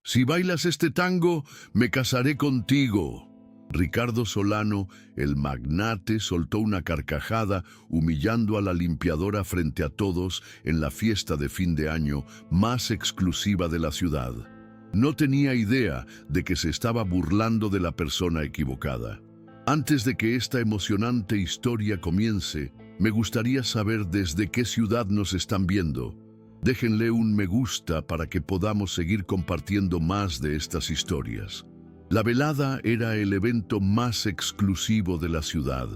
Si bailas este tango, me casaré contigo. Ricardo Solano, el magnate, soltó una carcajada, humillando a la limpiadora frente a todos en la fiesta de fin de año más exclusiva de la ciudad. No tenía idea de que se estaba burlando de la persona equivocada. Antes de que esta emocionante historia comience, me gustaría saber desde qué ciudad nos están viendo. Déjenle un me gusta para que podamos seguir compartiendo más de estas historias. La velada era el evento más exclusivo de la ciudad.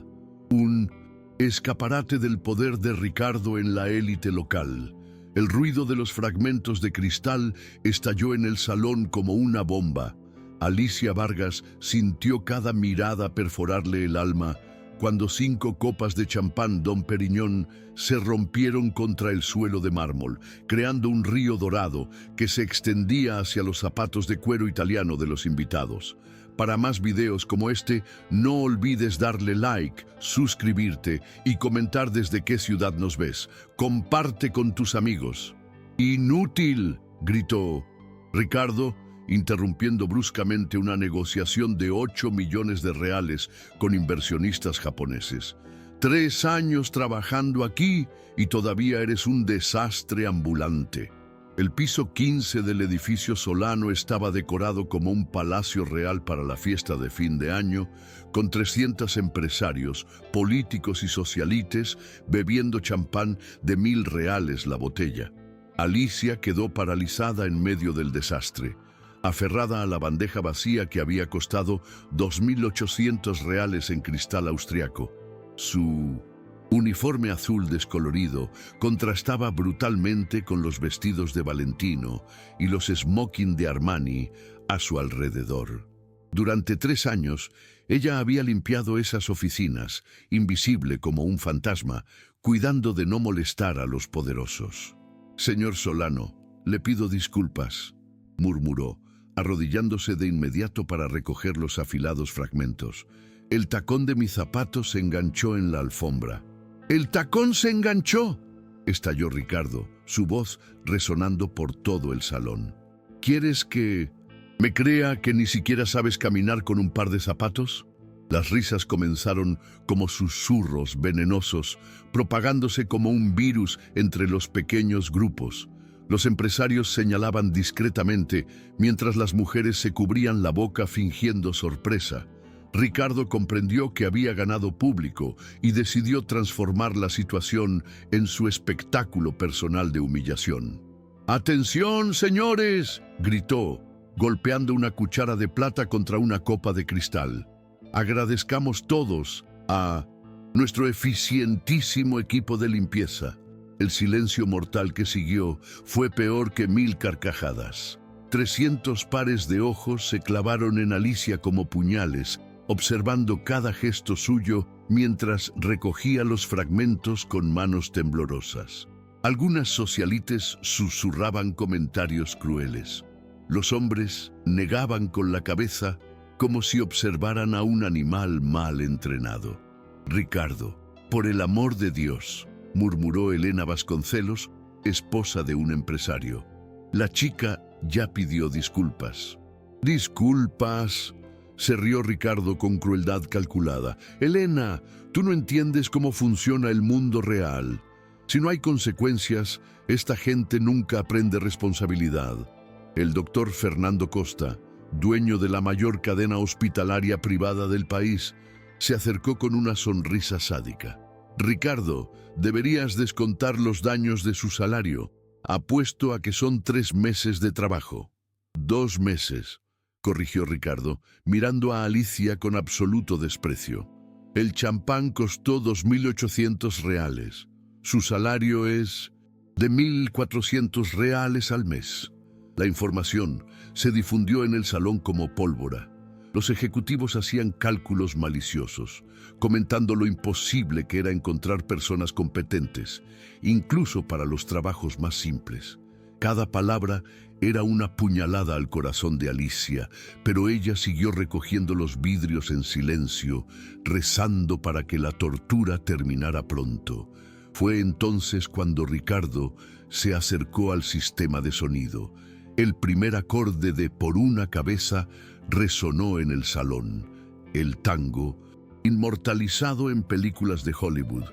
Un escaparate del poder de Ricardo en la élite local. El ruido de los fragmentos de cristal estalló en el salón como una bomba. Alicia Vargas sintió cada mirada perforarle el alma cuando 5 copas de champán Dom Periñón se rompieron contra el suelo de mármol, creando un río dorado que se extendía hacia los zapatos de cuero italiano de los invitados. Para más videos como este, no olvides darle like, suscribirte y comentar desde qué ciudad nos ves. Comparte con tus amigos. ¡Inútil!, gritó Ricardo, interrumpiendo bruscamente una negociación de 8 millones de reales con inversionistas japoneses. 3 años trabajando aquí y todavía eres un desastre ambulante. El piso 15 del edificio Solano estaba decorado como un palacio real para la fiesta de fin de año, con 300 empresarios, políticos y socialites bebiendo champán de 1.000 reales la botella. Alicia quedó paralizada en medio del desastre, aferrada a la bandeja vacía que había costado 2.800 reales en cristal austriaco. Su uniforme azul descolorido contrastaba brutalmente con los vestidos de Valentino y los smoking de Armani a su alrededor. Durante 3 años, ella había limpiado esas oficinas, invisible como un fantasma, cuidando de no molestar a los poderosos. «Señor Solano, le pido disculpas», murmuró, arrodillándose de inmediato para recoger los afilados fragmentos. «El tacón de mi zapato se enganchó en la alfombra». «¿El tacón se enganchó?», estalló Ricardo, su voz resonando por todo el salón. «¿Quieres que me crea que ni siquiera sabes caminar con un par de zapatos?». Las risas comenzaron como susurros venenosos, propagándose como un virus entre los pequeños grupos. Los empresarios señalaban discretamente, mientras las mujeres se cubrían la boca fingiendo sorpresa. Ricardo comprendió que había ganado público y decidió transformar la situación en su espectáculo personal de humillación. «¡Atención, señores!», gritó, golpeando una cuchara de plata contra una copa de cristal. «Agradezcamos todos a nuestro eficientísimo equipo de limpieza». El silencio mortal que siguió fue peor que 1000 carcajadas. 300 pares de ojos se clavaron en Alicia como puñales, observando cada gesto suyo mientras recogía los fragmentos con manos temblorosas. Algunas socialites susurraban comentarios crueles. Los hombres negaban con la cabeza como si observaran a un animal mal entrenado. «Ricardo, por el amor de Dios», murmuró Elena Vasconcelos, esposa de un empresario. La chica ya pidió disculpas. «¿Disculpas?», se rió Ricardo con crueldad calculada. «Elena, tú no entiendes cómo funciona el mundo real. Si no hay consecuencias, esta gente nunca aprende responsabilidad». El doctor Fernando Costa, dueño de la mayor cadena hospitalaria privada del país, se acercó con una sonrisa sádica. «Ricardo, deberías descontar los daños de su salario. Apuesto a que son 3 meses de trabajo». «2 meses», corrigió Ricardo, mirando a Alicia con absoluto desprecio. «El champán costó 2.800 reales. Su salario es de 1.400 reales al mes». La información se difundió en el salón como pólvora. Los ejecutivos hacían cálculos maliciosos, comentando lo imposible que era encontrar personas competentes, incluso para los trabajos más simples. Cada palabra era una puñalada al corazón de Alicia, pero ella siguió recogiendo los vidrios en silencio, rezando para que la tortura terminara pronto. Fue entonces cuando Ricardo se acercó al sistema de sonido. El primer acorde de Por una cabeza resonó en el salón. El tango, inmortalizado en películas de Hollywood,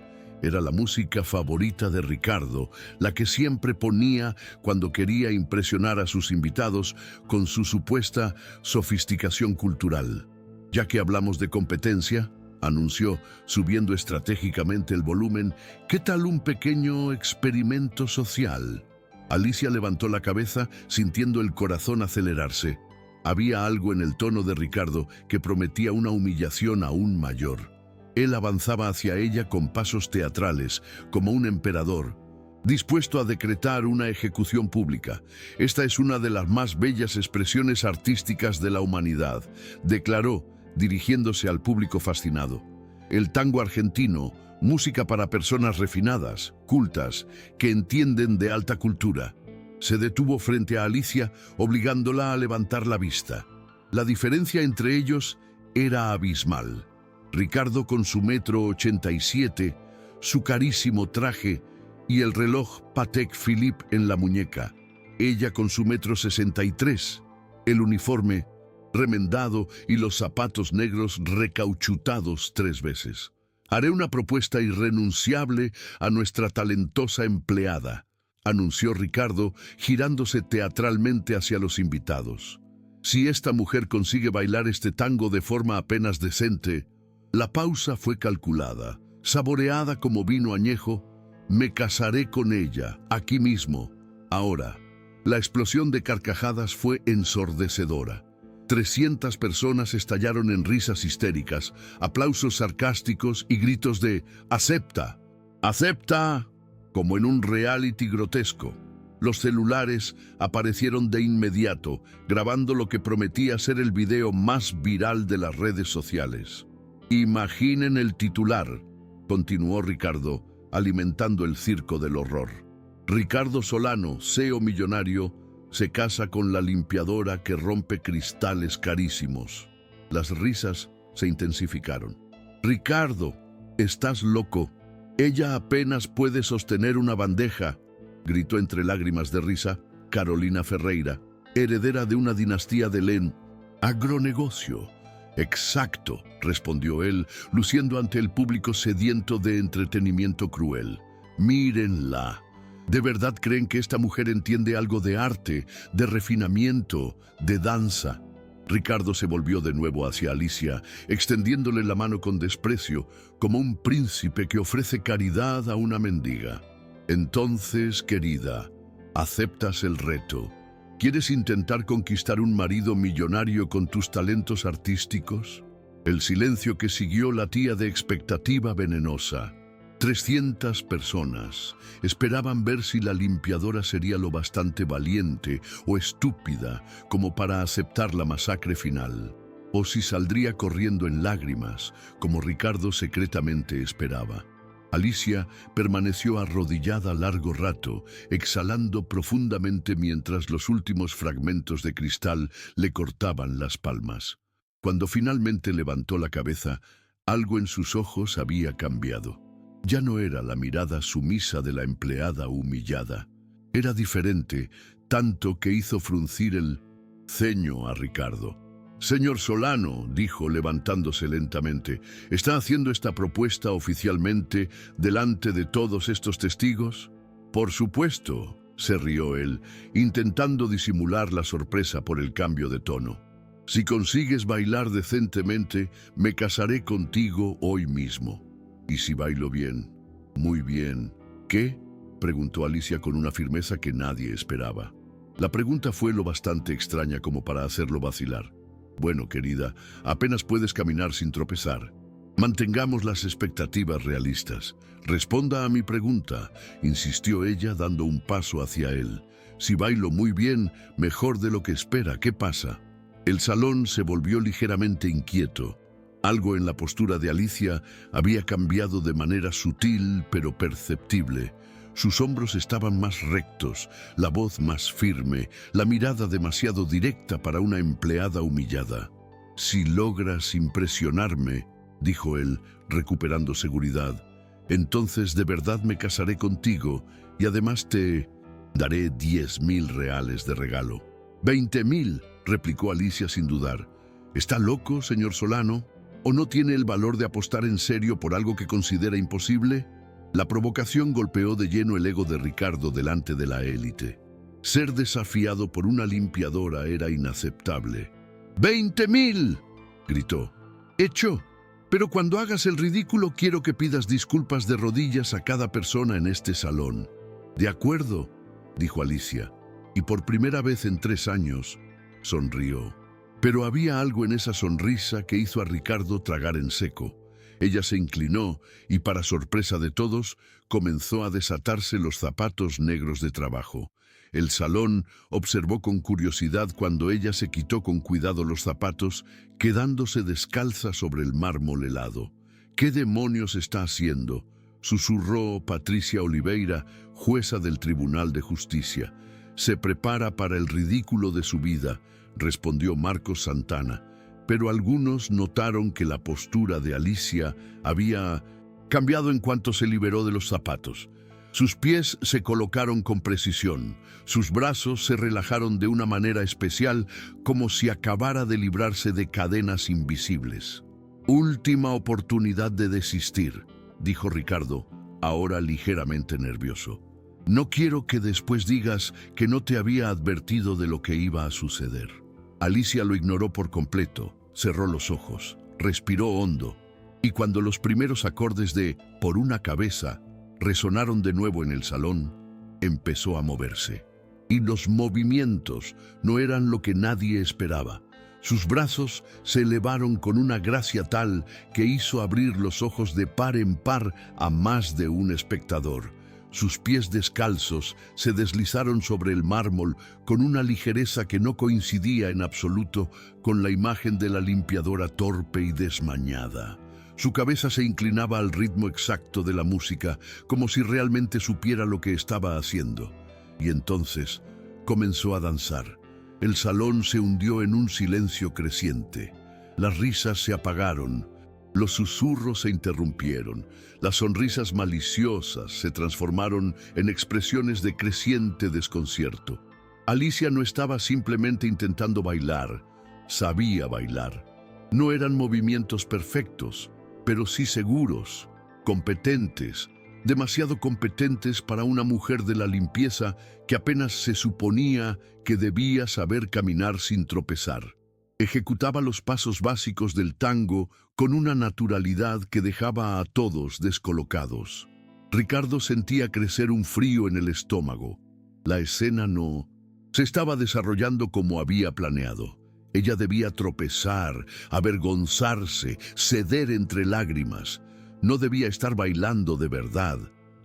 era la música favorita de Ricardo, la que siempre ponía cuando quería impresionar a sus invitados con su supuesta sofisticación cultural. Ya que hablamos de competencia, anunció, subiendo estratégicamente el volumen, ¿qué tal un pequeño experimento social? Alicia levantó la cabeza, sintiendo el corazón acelerarse. Había algo en el tono de Ricardo que prometía una humillación aún mayor. Él avanzaba hacia ella con pasos teatrales, como un emperador, dispuesto a decretar una ejecución pública. Esta es una de las más bellas expresiones artísticas de la humanidad, declaró, dirigiéndose al público fascinado. El tango argentino, música para personas refinadas, cultas, que entienden de alta cultura. Se detuvo frente a Alicia, obligándola a levantar la vista. La diferencia entre ellos era abismal. Ricardo con su 1,87 m, su carísimo traje y el reloj Patek Philippe en la muñeca. Ella con su 1,63 m, el uniforme remendado y los zapatos negros recauchutados 3 veces. Haré una propuesta irrenunciable a nuestra talentosa empleada, anunció Ricardo, girándose teatralmente hacia los invitados. Si esta mujer consigue bailar este tango de forma apenas decente. La pausa fue calculada, saboreada como vino añejo. Me casaré con ella, aquí mismo, ahora. La explosión de carcajadas fue ensordecedora. 300 personas estallaron en risas histéricas, aplausos sarcásticos y gritos de «¡Acepta! ¡Acepta!», como en un reality grotesco. Los celulares aparecieron de inmediato, grabando lo que prometía ser el video más viral de las redes sociales. «Imaginen el titular», continuó Ricardo, alimentando el circo del horror. Ricardo Solano, CEO millonario, se casa con la limpiadora que rompe cristales carísimos. Las risas se intensificaron. «Ricardo, estás loco. Ella apenas puede sostener una bandeja», gritó entre lágrimas de risa Carolina Ferreira, heredera de una dinastía de Len. «Agronegocio». «Exacto», respondió él, luciendo ante el público sediento de entretenimiento cruel. «Mírenla. ¿De verdad creen que esta mujer entiende algo de arte, de refinamiento, de danza?» Ricardo se volvió de nuevo hacia Alicia, extendiéndole la mano con desprecio, como un príncipe que ofrece caridad a una mendiga. «Entonces, querida, ¿aceptas el reto? ¿Quieres intentar conquistar un marido millonario con tus talentos artísticos?» El silencio que siguió latía de expectativa venenosa. 300 personas esperaban ver si la limpiadora sería lo bastante valiente o estúpida como para aceptar la masacre final, o si saldría corriendo en lágrimas, como Ricardo secretamente esperaba. Alicia permaneció arrodillada largo rato, exhalando profundamente mientras los últimos fragmentos de cristal le cortaban las palmas. Cuando finalmente levantó la cabeza, algo en sus ojos había cambiado. Ya no era la mirada sumisa de la empleada humillada. Era diferente, tanto que hizo fruncir el ceño a Ricardo. «Señor Solano», dijo levantándose lentamente, «¿está haciendo esta propuesta oficialmente delante de todos estos testigos?» «Por supuesto», se rió él, intentando disimular la sorpresa por el cambio de tono. «Si consigues bailar decentemente, me casaré contigo hoy mismo. ¿Y si bailo bien?» «Muy bien». «¿Qué?», preguntó Alicia con una firmeza que nadie esperaba. La pregunta fue lo bastante extraña como para hacerlo vacilar. «Bueno, querida, apenas puedes caminar sin tropezar. Mantengamos las expectativas realistas. Responda a mi pregunta», insistió ella dando un paso hacia él. «Si bailo muy bien, mejor de lo que espera, ¿qué pasa?» El salón se volvió ligeramente inquieto. Algo en la postura de Alicia había cambiado de manera sutil pero perceptible. Sus hombros estaban más rectos, la voz más firme, la mirada demasiado directa para una empleada humillada. «Si logras impresionarme», dijo él, recuperando seguridad, «entonces de verdad me casaré contigo y además te daré 10.000 reales de regalo». «20.000», replicó Alicia sin dudar. «¿Está loco, señor Solano? ¿O no tiene el valor de apostar en serio por algo que considera imposible?» La provocación golpeó de lleno el ego de Ricardo delante de la élite. Ser desafiado por una limpiadora era inaceptable. «¡20.000!», gritó. «Hecho. Pero cuando hagas el ridículo quiero que pidas disculpas de rodillas a cada persona en este salón». «De acuerdo», dijo Alicia, y por primera vez en 3 años sonrió. Pero había algo en esa sonrisa que hizo a Ricardo tragar en seco. Ella se inclinó y, para sorpresa de todos, comenzó a desatarse los zapatos negros de trabajo. El salón observó con curiosidad cuando ella se quitó con cuidado los zapatos, quedándose descalza sobre el mármol helado. «¿Qué demonios está haciendo?», susurró Patricia Oliveira, jueza del Tribunal de Justicia. «Se prepara para el ridículo de su vida», respondió Marcos Santana. Pero algunos notaron que la postura de Alicia había cambiado en cuanto se liberó de los zapatos. Sus pies se colocaron con precisión, sus brazos se relajaron de una manera especial, como si acabara de librarse de cadenas invisibles. «Última oportunidad de desistir», dijo Ricardo, ahora ligeramente nervioso. «No quiero que después digas que no te había advertido de lo que iba a suceder». Alicia lo ignoró por completo, cerró los ojos, respiró hondo, y cuando los primeros acordes de «Por una cabeza» resonaron de nuevo en el salón, empezó a moverse. Y los movimientos no eran lo que nadie esperaba. Sus brazos se elevaron con una gracia tal que hizo abrir los ojos de par en par a más de un espectador. Sus pies descalzos se deslizaron sobre el mármol con una ligereza que no coincidía en absoluto con la imagen de la limpiadora torpe y desmañada. Su cabeza se inclinaba al ritmo exacto de la música, como si realmente supiera lo que estaba haciendo. Y entonces comenzó a danzar. El salón se hundió en un silencio creciente. Las risas se apagaron. Los susurros se interrumpieron, las sonrisas maliciosas se transformaron en expresiones de creciente desconcierto. Alicia no estaba simplemente intentando bailar, sabía bailar. No eran movimientos perfectos, pero sí seguros, competentes, demasiado competentes para una mujer de la limpieza que apenas se suponía que debía saber caminar sin tropezar. Ejecutaba los pasos básicos del tango con una naturalidad que dejaba a todos descolocados. Ricardo sentía crecer un frío en el estómago. La escena no se estaba desarrollando como había planeado. Ella debía tropezar, avergonzarse, ceder entre lágrimas. No debía estar bailando de verdad.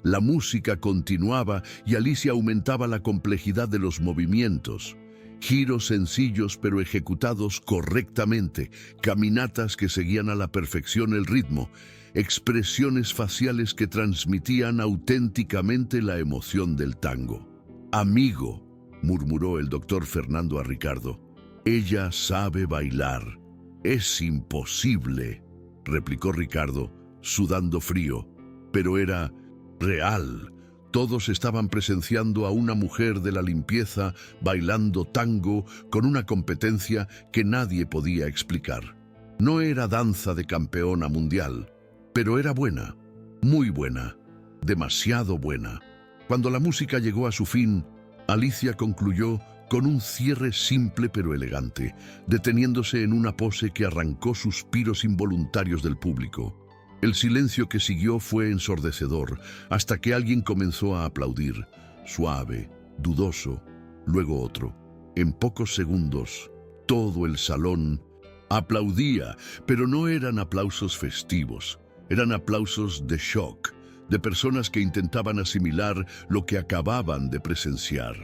La música continuaba y Alicia aumentaba la complejidad de los movimientos. Giros sencillos pero ejecutados correctamente, caminatas que seguían a la perfección el ritmo, expresiones faciales que transmitían auténticamente la emoción del tango. «Amigo», murmuró el doctor Fernando a Ricardo, «ella sabe bailar». «Es imposible», replicó Ricardo, sudando frío, pero era real. Todos estaban presenciando a una mujer de la limpieza bailando tango con una competencia que nadie podía explicar. No era danza de campeona mundial, pero era buena, muy buena, demasiado buena. Cuando la música llegó a su fin, Alicia concluyó con un cierre simple pero elegante, deteniéndose en una pose que arrancó suspiros involuntarios del público. El silencio que siguió fue ensordecedor, hasta que alguien comenzó a aplaudir, suave, dudoso, luego otro. En pocos segundos, todo el salón aplaudía, pero no eran aplausos festivos, eran aplausos de shock, de personas que intentaban asimilar lo que acababan de presenciar.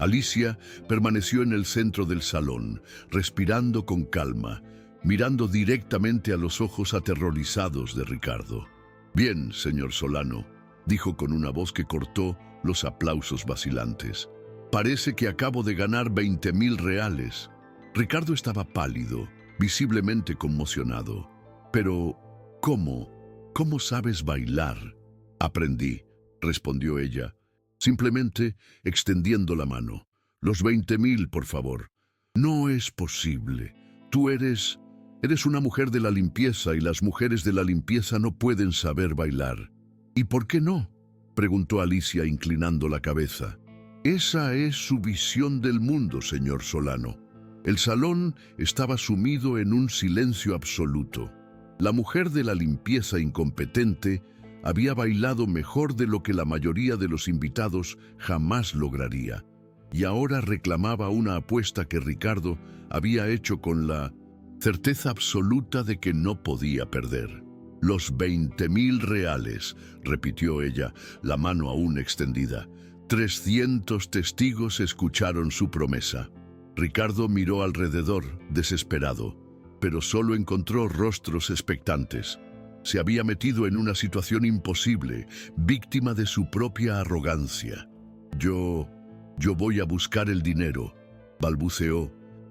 Alicia permaneció en el centro del salón, respirando con calma, mirando directamente a los ojos aterrorizados de Ricardo. «Bien, señor Solano», dijo con una voz que cortó los aplausos vacilantes. «Parece que acabo de ganar 20.000 reales». Ricardo estaba pálido, visiblemente conmocionado. «Pero, ¿cómo sabes bailar?» «Aprendí», respondió ella, simplemente extendiendo la mano. «Los 20.000, por favor». No es posible. Tú eres una mujer de la limpieza y las mujeres de la limpieza no pueden saber bailar. ¿Y por qué no?, preguntó Alicia inclinando la cabeza. Esa es su visión del mundo, señor Solano. El salón estaba sumido en un silencio absoluto. La mujer de la limpieza incompetente había bailado mejor de lo que la mayoría de los invitados jamás lograría, y ahora reclamaba una apuesta que Ricardo había hecho con la certeza absoluta de que no podía perder. «Los 20.000 reales», repitió ella, la mano aún extendida. 300 testigos escucharon su promesa. Ricardo miró alrededor, desesperado, pero solo encontró rostros expectantes. Se había metido en una situación imposible, víctima de su propia arrogancia. Yo voy a buscar el dinero», balbuceó,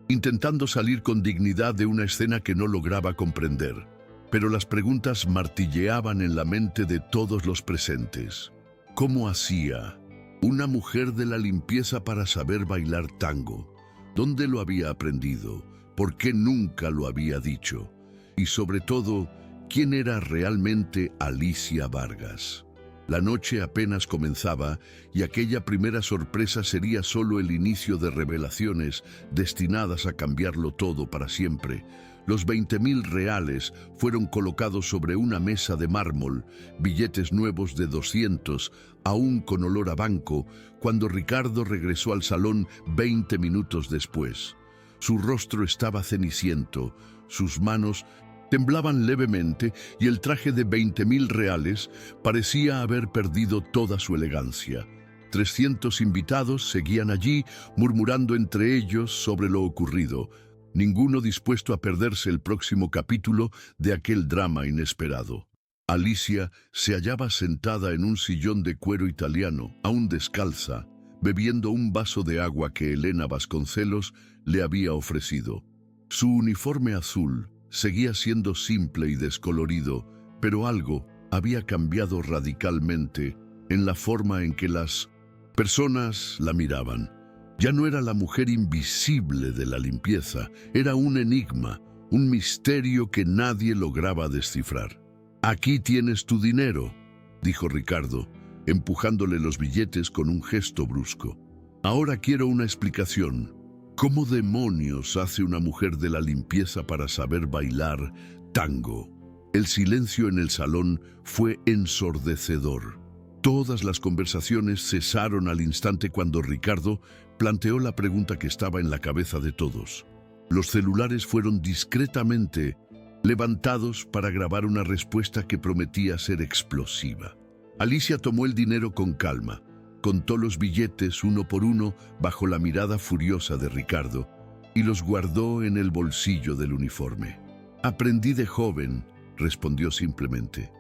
intentando salir con dignidad de una escena que no lograba comprender. Pero las preguntas martilleaban en la mente de todos los presentes. ¿Cómo hacía una mujer de la limpieza para saber bailar tango? ¿Dónde lo había aprendido? ¿Por qué nunca lo había dicho? Y sobre todo, ¿quién era realmente Alicia Vargas? La noche apenas comenzaba y aquella primera sorpresa sería solo el inicio de revelaciones destinadas a cambiarlo todo para siempre. Los 20.000 reales fueron colocados sobre una mesa de mármol, billetes nuevos de 200, aún con olor a banco, cuando Ricardo regresó al salón 20 minutos después. Su rostro estaba ceniciento, sus manos temblaban levemente y el traje de 20.000 reales parecía haber perdido toda su elegancia. 300 invitados seguían allí, murmurando entre ellos sobre lo ocurrido, ninguno dispuesto a perderse el próximo capítulo de aquel drama inesperado. Alicia se hallaba sentada en un sillón de cuero italiano, aún descalza, bebiendo un vaso de agua que Elena Vasconcelos le había ofrecido. Su uniforme azul seguía siendo simple y descolorido, pero algo había cambiado radicalmente en la forma en que las personas la miraban. Ya no era la mujer invisible de la limpieza, era un enigma, un misterio que nadie lograba descifrar. «Aquí tienes tu dinero», dijo Ricardo, empujándole los billetes con un gesto brusco. «Ahora quiero una explicación. ¿Cómo demonios hace una mujer de la limpieza para saber bailar tango?» El silencio en el salón fue ensordecedor. Todas las conversaciones cesaron al instante cuando Ricardo planteó la pregunta que estaba en la cabeza de todos. Los celulares fueron discretamente levantados para grabar una respuesta que prometía ser explosiva. Alicia tomó el dinero con calma, contó los billetes uno por uno bajo la mirada furiosa de Ricardo y los guardó en el bolsillo del uniforme. «Aprendí de joven», respondió simplemente.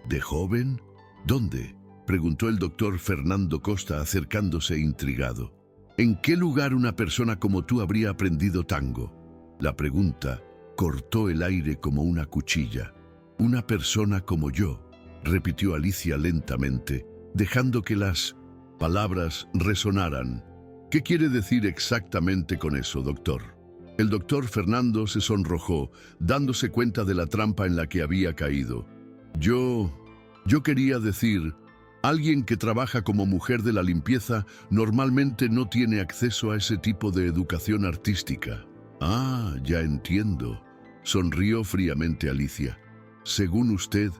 «¿De joven? ¿Dónde?», preguntó el doctor Fernando Costa acercándose intrigado. «¿En qué lugar una persona como tú habría aprendido tango?». La pregunta cortó el aire como una cuchilla. «Una persona como yo», repitió Alicia lentamente, dejando que las palabras resonaran. «¿Qué quiere decir exactamente con eso, doctor?». El doctor Fernando se sonrojó, dándose cuenta de la trampa en la que había caído. Yo quería decir, alguien que trabaja como mujer de la limpieza normalmente no tiene acceso a ese tipo de educación artística». «Ah, ya entiendo», sonrió fríamente Alicia. «Según usted,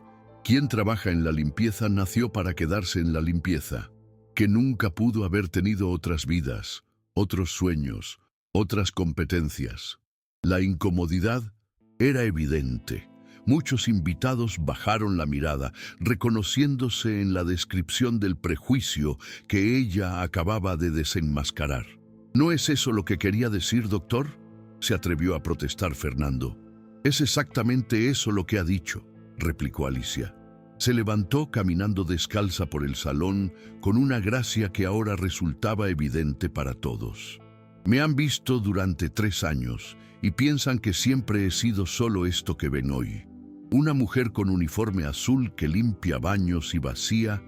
quien trabaja en la limpieza nació para quedarse en la limpieza, que nunca pudo haber tenido otras vidas, otros sueños, otras competencias». La incomodidad era evidente. Muchos invitados bajaron la mirada, reconociéndose en la descripción del prejuicio que ella acababa de desenmascarar. «¿No es eso lo que quería decir, doctor?», se atrevió a protestar Fernando. «Es exactamente eso lo que ha dicho», replicó Alicia. Se levantó caminando descalza por el salón con una gracia que ahora resultaba evidente para todos. «Me han visto durante 3 años y piensan que siempre he sido solo esto que ven hoy. Una mujer con uniforme azul que limpia baños y vacía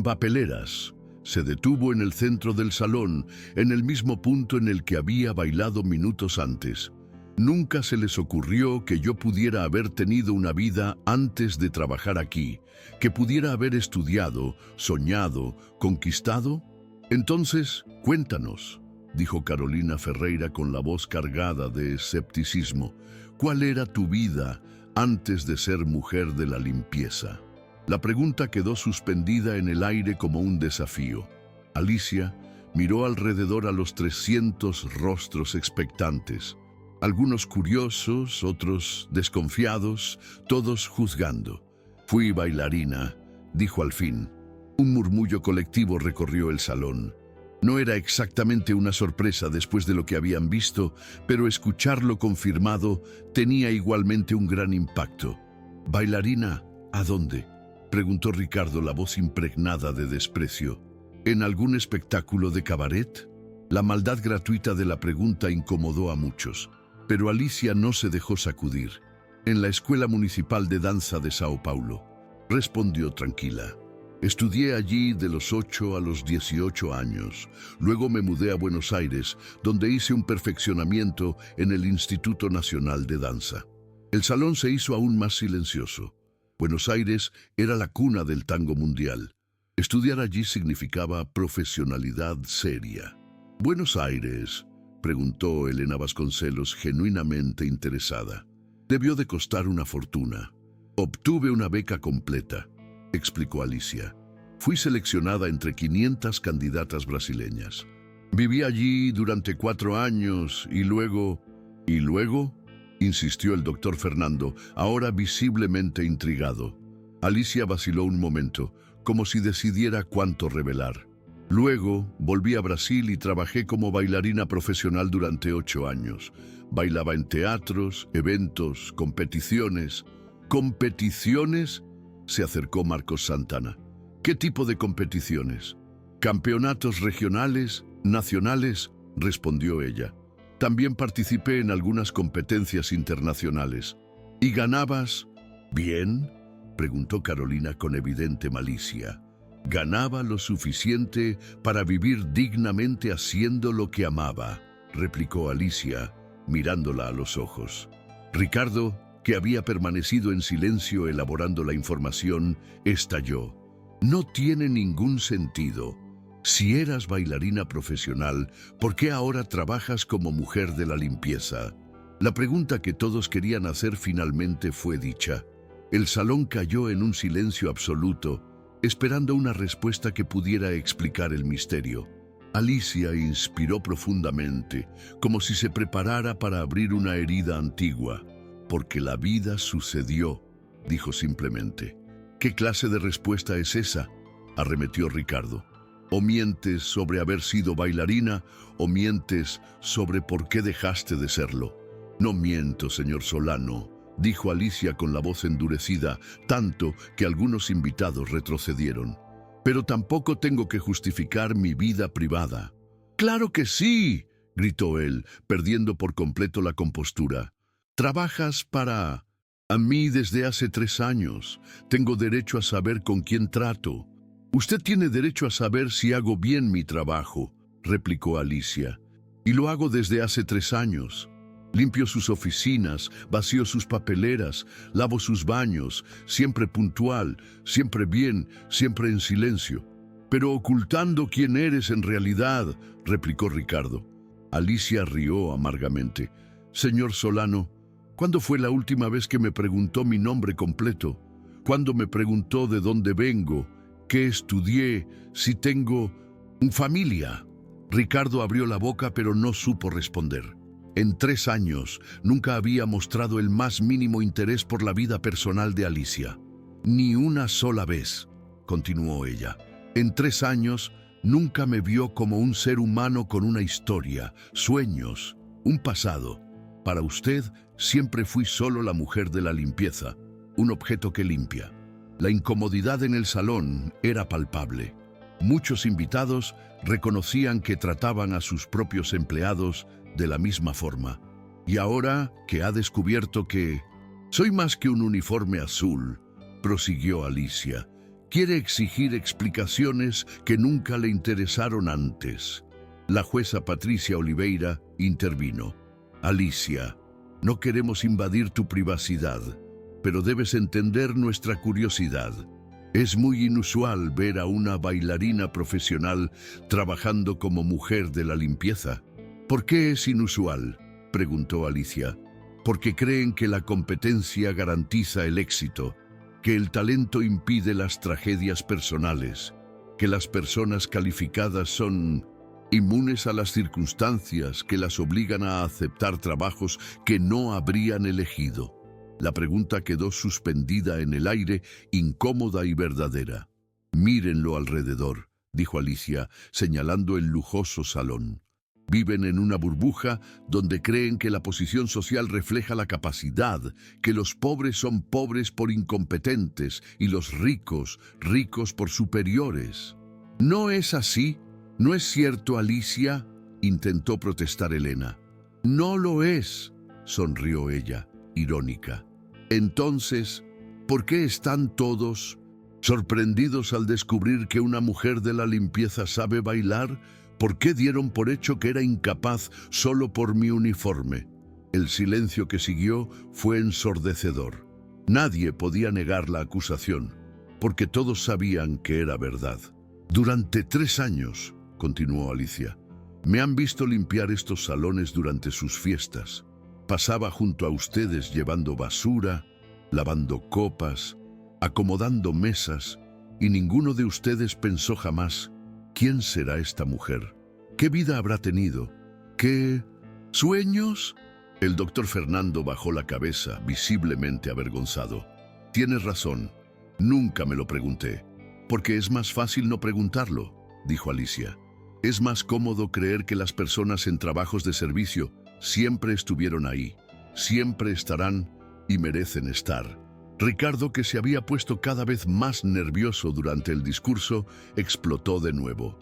papeleras», Se detuvo en el centro del salón, en el mismo punto en el que había bailado minutos antes. Nunca se les ocurrió que yo pudiera haber tenido una vida antes de trabajar aquí, que pudiera haber estudiado, soñado, conquistado. Entonces, cuéntanos, dijo Carolina Ferreira con la voz cargada de escepticismo, ¿cuál era tu vida antes de ser mujer de la limpieza? La pregunta quedó suspendida en el aire como un desafío. Alicia miró alrededor a los 300 rostros expectantes, algunos curiosos, otros desconfiados, todos juzgando. Fui bailarina, dijo al fin. Un murmullo colectivo recorrió el salón. No era exactamente una sorpresa después de lo que habían visto, pero escucharlo confirmado tenía igualmente un gran impacto. ¿Bailarina? ¿A dónde?, preguntó Ricardo, la voz impregnada de desprecio. ¿En algún espectáculo de cabaret? La maldad gratuita de la pregunta incomodó a muchos, pero Alicia no se dejó sacudir. En la Escuela Municipal de Danza de Sao Paulo, respondió tranquila. Estudié allí de los 8 a los 18 años. Luego me mudé a Buenos Aires, donde hice un perfeccionamiento en el Instituto Nacional de Danza. El salón se hizo aún más silencioso. Buenos Aires era la cuna del tango mundial. Estudiar allí significaba profesionalidad seria. ¿Buenos Aires?, preguntó Elena Vasconcelos, genuinamente interesada. Debió de costar una fortuna. Obtuve una beca completa, explicó Alicia. Fui seleccionada entre 500 candidatas brasileñas. Viví allí durante 4 años y luego... ¿Y luego?, insistió el doctor Fernando, ahora visiblemente intrigado. Alicia vaciló un momento, como si decidiera cuánto revelar. Luego volví a Brasil y trabajé como bailarina profesional durante 8 años. Bailaba en teatros, eventos, competiciones. ¿Competiciones?, se acercó Marcos Santana. ¿Qué tipo de competiciones? ¿Campeonatos regionales, nacionales?, respondió ella. También participé en algunas competencias internacionales. ¿Y ganabas bien?, preguntó Carolina con evidente malicia. Ganaba lo suficiente para vivir dignamente haciendo lo que amaba, replicó Alicia, mirándola a los ojos. Ricardo, que había permanecido en silencio elaborando la información, estalló. No tiene ningún sentido. Si eras bailarina profesional, ¿por qué ahora trabajas como mujer de la limpieza? La pregunta que todos querían hacer finalmente fue dicha. El salón cayó en un silencio absoluto, esperando una respuesta que pudiera explicar el misterio. Alicia inspiró profundamente, como si se preparara para abrir una herida antigua. Porque la vida sucedió, dijo simplemente. ¿Qué clase de respuesta es esa?, arremetió Ricardo. O mientes sobre haber sido bailarina, o mientes sobre por qué dejaste de serlo. No miento, señor Solano, dijo Alicia con la voz endurecida, tanto que algunos invitados retrocedieron. Pero tampoco tengo que justificar mi vida privada. ¡Claro que sí!, gritó él, perdiendo por completo la compostura. Trabajas para... A mí desde hace 3 años. Tengo derecho a saber con quién trato. Usted tiene derecho a saber si hago bien mi trabajo, replicó Alicia. Y lo hago desde hace 3 años. Limpio sus oficinas, vacío sus papeleras, lavo sus baños, siempre puntual, siempre bien, siempre en silencio. Pero ocultando quién eres en realidad, replicó Ricardo. Alicia rió amargamente. Señor Solano, ¿cuándo fue la última vez que me preguntó mi nombre completo? ¿Cuándo me preguntó de dónde vengo? ¿Qué estudié? ¿Si tengo familia? Ricardo abrió la boca pero no supo responder. En 3 años nunca había mostrado el más mínimo interés por la vida personal de Alicia. Ni una sola vez, continuó ella. En 3 años nunca me vio como un ser humano con una historia, sueños, un pasado. Para usted siempre fui solo la mujer de la limpieza, un objeto que limpia. La incomodidad en el salón era palpable. Muchos invitados reconocían que trataban a sus propios empleados de la misma forma. Y ahora que ha descubierto que... Soy más que un uniforme azul, prosiguió Alicia. Quiere exigir explicaciones que nunca le interesaron antes. La jueza Patricia Oliveira intervino. Alicia, no queremos invadir tu privacidad, pero debes entender nuestra curiosidad. Es muy inusual ver a una bailarina profesional trabajando como mujer de la limpieza. ¿Por qué es inusual?, preguntó Alicia. Porque creen que la competencia garantiza el éxito, que el talento impide las tragedias personales, que las personas calificadas son inmunes a las circunstancias que las obligan a aceptar trabajos que no habrían elegido. La pregunta quedó suspendida en el aire, incómoda y verdadera. «Mírenlo alrededor», dijo Alicia, señalando el lujoso salón. Viven en una burbuja donde creen que la posición social refleja la capacidad, que los pobres son pobres por incompetentes y los ricos, ricos por superiores. «¿No es así? ¿No es cierto, Alicia?», intentó protestar Elena. «No lo es», sonrió ella, irónica. «Entonces, ¿por qué están todos sorprendidos al descubrir que una mujer de la limpieza sabe bailar? ¿Por qué dieron por hecho que era incapaz solo por mi uniforme?». El silencio que siguió fue ensordecedor. Nadie podía negar la acusación, porque todos sabían que era verdad. «Durante 3 años», continuó Alicia, «me han visto limpiar estos salones durante sus fiestas. Pasaba junto a ustedes llevando basura, lavando copas, acomodando mesas, y ninguno de ustedes pensó jamás: ¿quién será esta mujer? ¿Qué vida habrá tenido? ¿Qué sueños?». El doctor Fernando bajó la cabeza, visiblemente avergonzado. «Tienes razón, nunca me lo pregunté, porque es más fácil no preguntarlo», dijo Alicia. «Es más cómodo creer que las personas en trabajos de servicio siempre estuvieron ahí, siempre estarán y merecen estar». Ricardo, que se había puesto cada vez más nervioso durante el discurso, explotó de nuevo.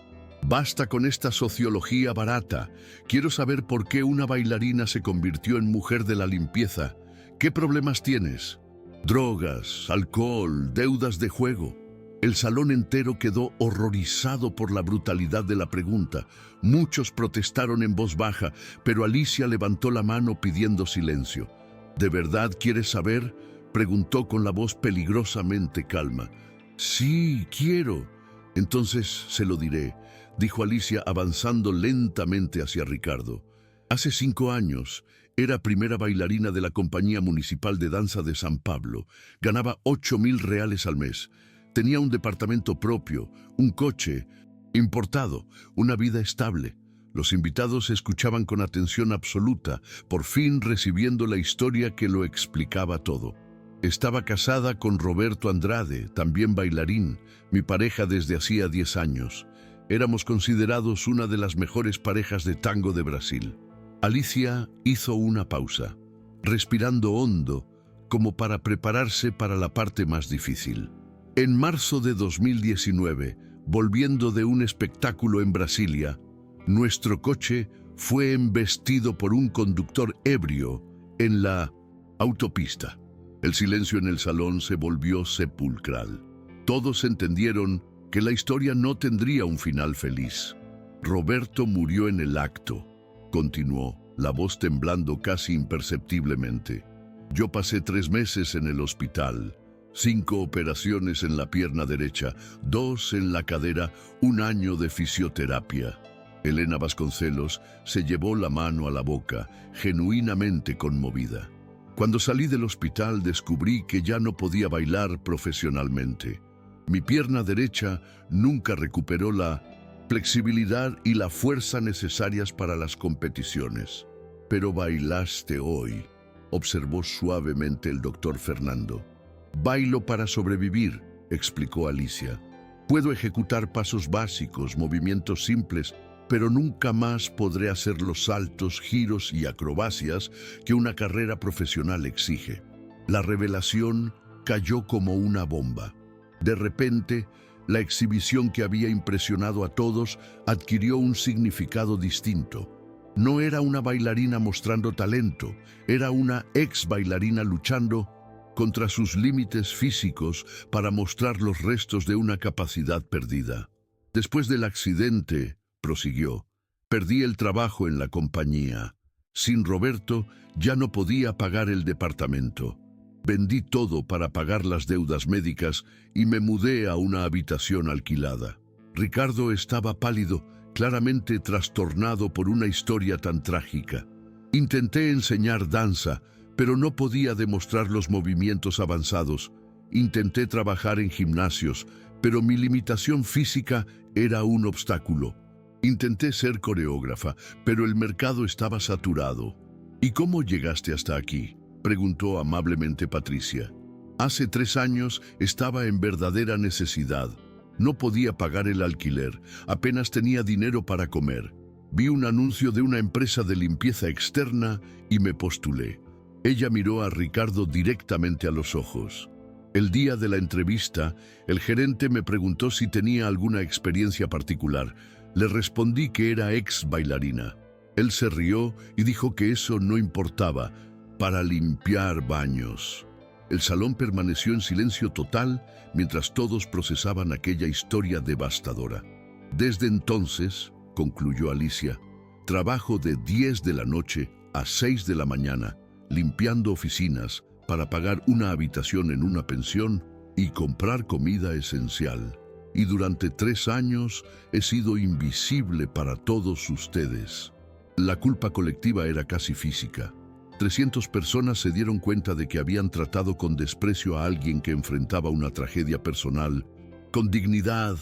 «Basta con esta sociología barata. Quiero saber por qué una bailarina se convirtió en mujer de la limpieza. ¿Qué problemas tienes? Drogas, alcohol, deudas de juego». El salón entero quedó horrorizado por la brutalidad de la pregunta. Muchos protestaron en voz baja, pero Alicia levantó la mano pidiendo silencio. «¿De verdad quieres saber?», preguntó con la voz peligrosamente calma. «Sí, quiero». «Entonces se lo diré», dijo Alicia avanzando lentamente hacia Ricardo. «Hace 5 años era primera bailarina de la Compañía Municipal de Danza de San Pablo. Ganaba 8.000 reales al mes. Tenía un departamento propio, un coche importado, una vida estable. Los invitados escuchaban con atención absoluta, por fin recibiendo la historia que lo explicaba todo. Estaba casada con Roberto Andrade, también bailarín, mi pareja desde hacía 10 años. Éramos considerados una de las mejores parejas de tango de Brasil». Alicia hizo una pausa, respirando hondo, como para prepararse para la parte más difícil. En marzo de 2019, volviendo de un espectáculo en Brasilia, nuestro coche fue embestido por un conductor ebrio en la autopista. El silencio en el salón se volvió sepulcral. Todos entendieron que la historia no tendría un final feliz. «Roberto murió en el acto», continuó, la voz temblando casi imperceptiblemente. «Yo pasé 3 meses en el hospital. 5 operaciones en la pierna derecha, 2 en la cadera, 1 año de fisioterapia». Elena Vasconcelos se llevó la mano a la boca, genuinamente conmovida. «Cuando salí del hospital descubrí que ya no podía bailar profesionalmente. Mi pierna derecha nunca recuperó la flexibilidad y la fuerza necesarias para las competiciones. Pero bailaste hoy», observó suavemente el doctor Fernando. «Bailo para sobrevivir», explicó Alicia. «Puedo ejecutar pasos básicos, movimientos simples, pero nunca más podré hacer los saltos, giros y acrobacias que una carrera profesional exige». La revelación cayó como una bomba. De repente, la exhibición que había impresionado a todos adquirió un significado distinto. No era una bailarina mostrando talento, era una ex bailarina luchando contra sus límites físicos para mostrar los restos de una capacidad perdida. Después del accidente, prosiguió, perdí el trabajo en la compañía. Sin Roberto ya no podía pagar el departamento. Vendí todo para pagar las deudas médicas y me mudé a una habitación alquilada. Ricardo estaba pálido, claramente trastornado por una historia tan trágica. Intenté enseñar danza, pero no podía demostrar los movimientos avanzados. Intenté trabajar en gimnasios, pero mi limitación física era un obstáculo. Intenté ser coreógrafa, pero el mercado estaba saturado. ¿Y cómo llegaste hasta aquí?, preguntó amablemente Patricia. Hace 3 años estaba en verdadera necesidad. No podía pagar el alquiler, apenas tenía dinero para comer. Vi un anuncio de una empresa de limpieza externa y me postulé. Ella miró a Ricardo directamente a los ojos. El día de la entrevista, el gerente me preguntó si tenía alguna experiencia particular. Le respondí que era ex bailarina. Él se rió y dijo que eso no importaba, para limpiar baños. El salón permaneció en silencio total mientras todos procesaban aquella historia devastadora. Desde entonces, concluyó Alicia, trabajo de 10 de la noche a 6 de la mañana, limpiando oficinas para pagar una habitación en una pensión y comprar comida esencial. Y durante 3 años he sido invisible para todos ustedes. La culpa colectiva era casi física. 300 personas se dieron cuenta de que habían tratado con desprecio a alguien que enfrentaba una tragedia personal. Con dignidad.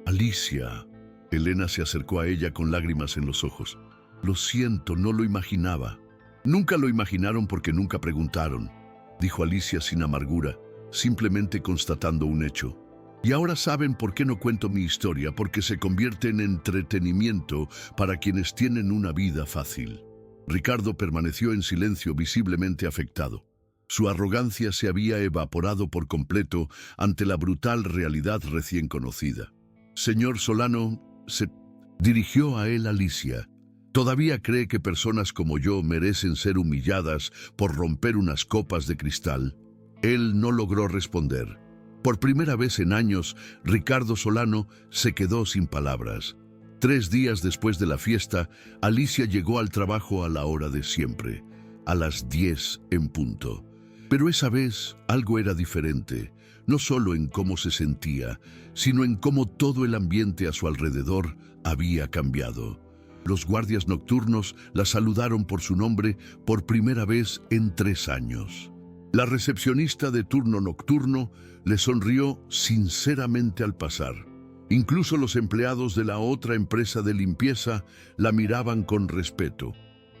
Alicia. Elena se acercó a ella con lágrimas en los ojos. Lo siento, no lo imaginaba. Nunca lo imaginaron porque nunca preguntaron, dijo Alicia sin amargura, simplemente constatando un hecho. Y ahora saben por qué no cuento mi historia, porque se convierte en entretenimiento para quienes tienen una vida fácil. Ricardo permaneció en silencio, visiblemente afectado. Su arrogancia se había evaporado por completo ante la brutal realidad recién conocida. Señor Solano, se dirigió a él Alicia. ¿Todavía cree que personas como yo merecen ser humilladas por romper unas copas de cristal? Él no logró responder. Por primera vez en años, Ricardo Solano se quedó sin palabras. 3 días después de la fiesta, Alicia llegó al trabajo a la hora de siempre, a las 10 en punto. Pero esa vez algo era diferente, no solo en cómo se sentía, sino en cómo todo el ambiente a su alrededor había cambiado. Los guardias nocturnos la saludaron por su nombre por primera vez en 3 años. La recepcionista de turno nocturno le sonrió sinceramente al pasar. Incluso los empleados de la otra empresa de limpieza la miraban con respeto.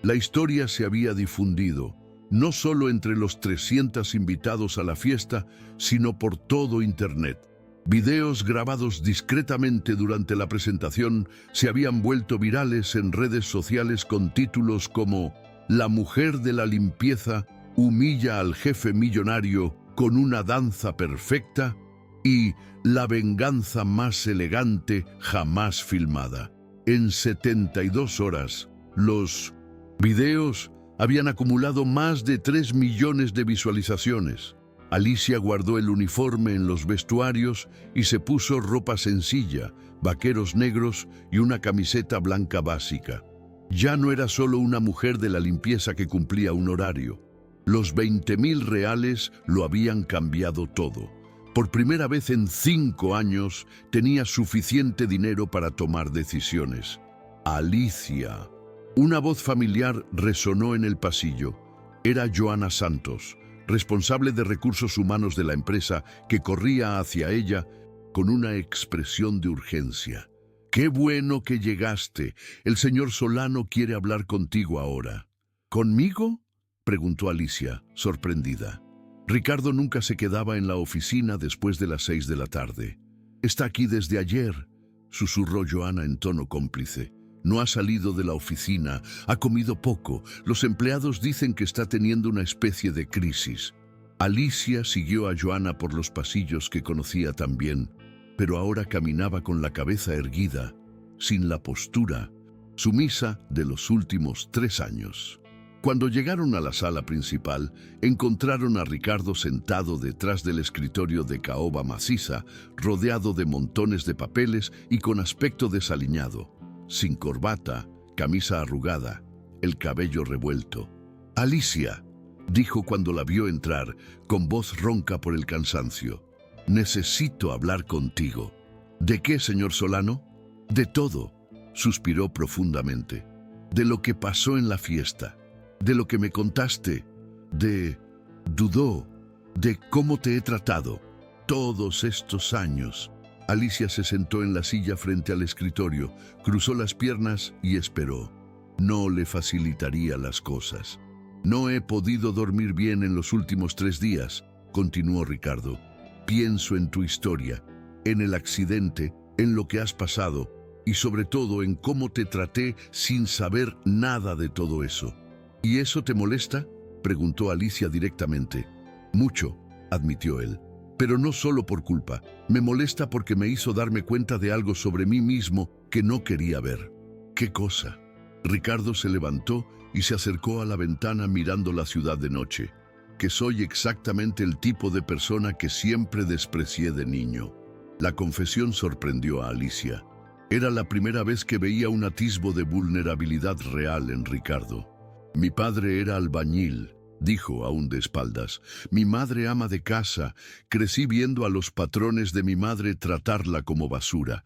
La historia se había difundido, no solo entre los 300 invitados a la fiesta, sino por todo Internet. Videos grabados discretamente durante la presentación se habían vuelto virales en redes sociales con títulos como «La mujer de la limpieza humilla al jefe millonario con una danza perfecta» y «La venganza más elegante jamás filmada». En 72 horas, los videos habían acumulado más de 3 millones de visualizaciones. Alicia guardó el uniforme en los vestuarios y se puso ropa sencilla, vaqueros negros y una camiseta blanca básica. Ya no era solo una mujer de la limpieza que cumplía un horario. Los 20.000 reales lo habían cambiado todo. Por primera vez en 5 años tenía suficiente dinero para tomar decisiones. Alicia. Una voz familiar resonó en el pasillo. Era Joana Santos, responsable de recursos humanos de la empresa, que corría hacia ella con una expresión de urgencia. «Qué bueno que llegaste. El señor Solano quiere hablar contigo ahora». «¿Conmigo?», preguntó Alicia, sorprendida. Ricardo nunca se quedaba en la oficina después de las 6 de la tarde. «Está aquí desde ayer», susurró Joana en tono cómplice. «No ha salido de la oficina, ha comido poco. Los empleados dicen que está teniendo una especie de crisis». Alicia siguió a Joana por los pasillos que conocía tan bien, pero ahora caminaba con la cabeza erguida, sin la postura, sumisa de los últimos 3 años. Cuando llegaron a la sala principal, encontraron a Ricardo sentado detrás del escritorio de caoba maciza, rodeado de montones de papeles y con aspecto desaliñado, sin corbata, camisa arrugada, el cabello revuelto. «Alicia», dijo cuando la vio entrar, con voz ronca por el cansancio, «necesito hablar contigo». «¿De qué, señor Solano?» «De todo», suspiró profundamente. «De lo que pasó en la fiesta, de lo que me contaste, dudó, de cómo te he tratado todos estos años». Alicia se sentó en la silla frente al escritorio, cruzó las piernas y esperó. No le facilitaría las cosas. «No he podido dormir bien en los últimos 3 días», continuó Ricardo. «Pienso en tu historia, en el accidente, en lo que has pasado y sobre todo en cómo te traté sin saber nada de todo eso». «¿Y eso te molesta?», preguntó Alicia directamente. «Mucho», admitió él. «Pero no solo por culpa. Me molesta porque me hizo darme cuenta de algo sobre mí mismo que no quería ver». «¿Qué cosa?». Ricardo se levantó y se acercó a la ventana mirando la ciudad de noche. «Que soy exactamente el tipo de persona que siempre desprecié de niño». La confesión sorprendió a Alicia. Era la primera vez que veía un atisbo de vulnerabilidad real en Ricardo. «Mi padre era albañil», dijo aún de espaldas. «Mi madre ama de casa. Crecí viendo a los patrones de mi madre tratarla como basura,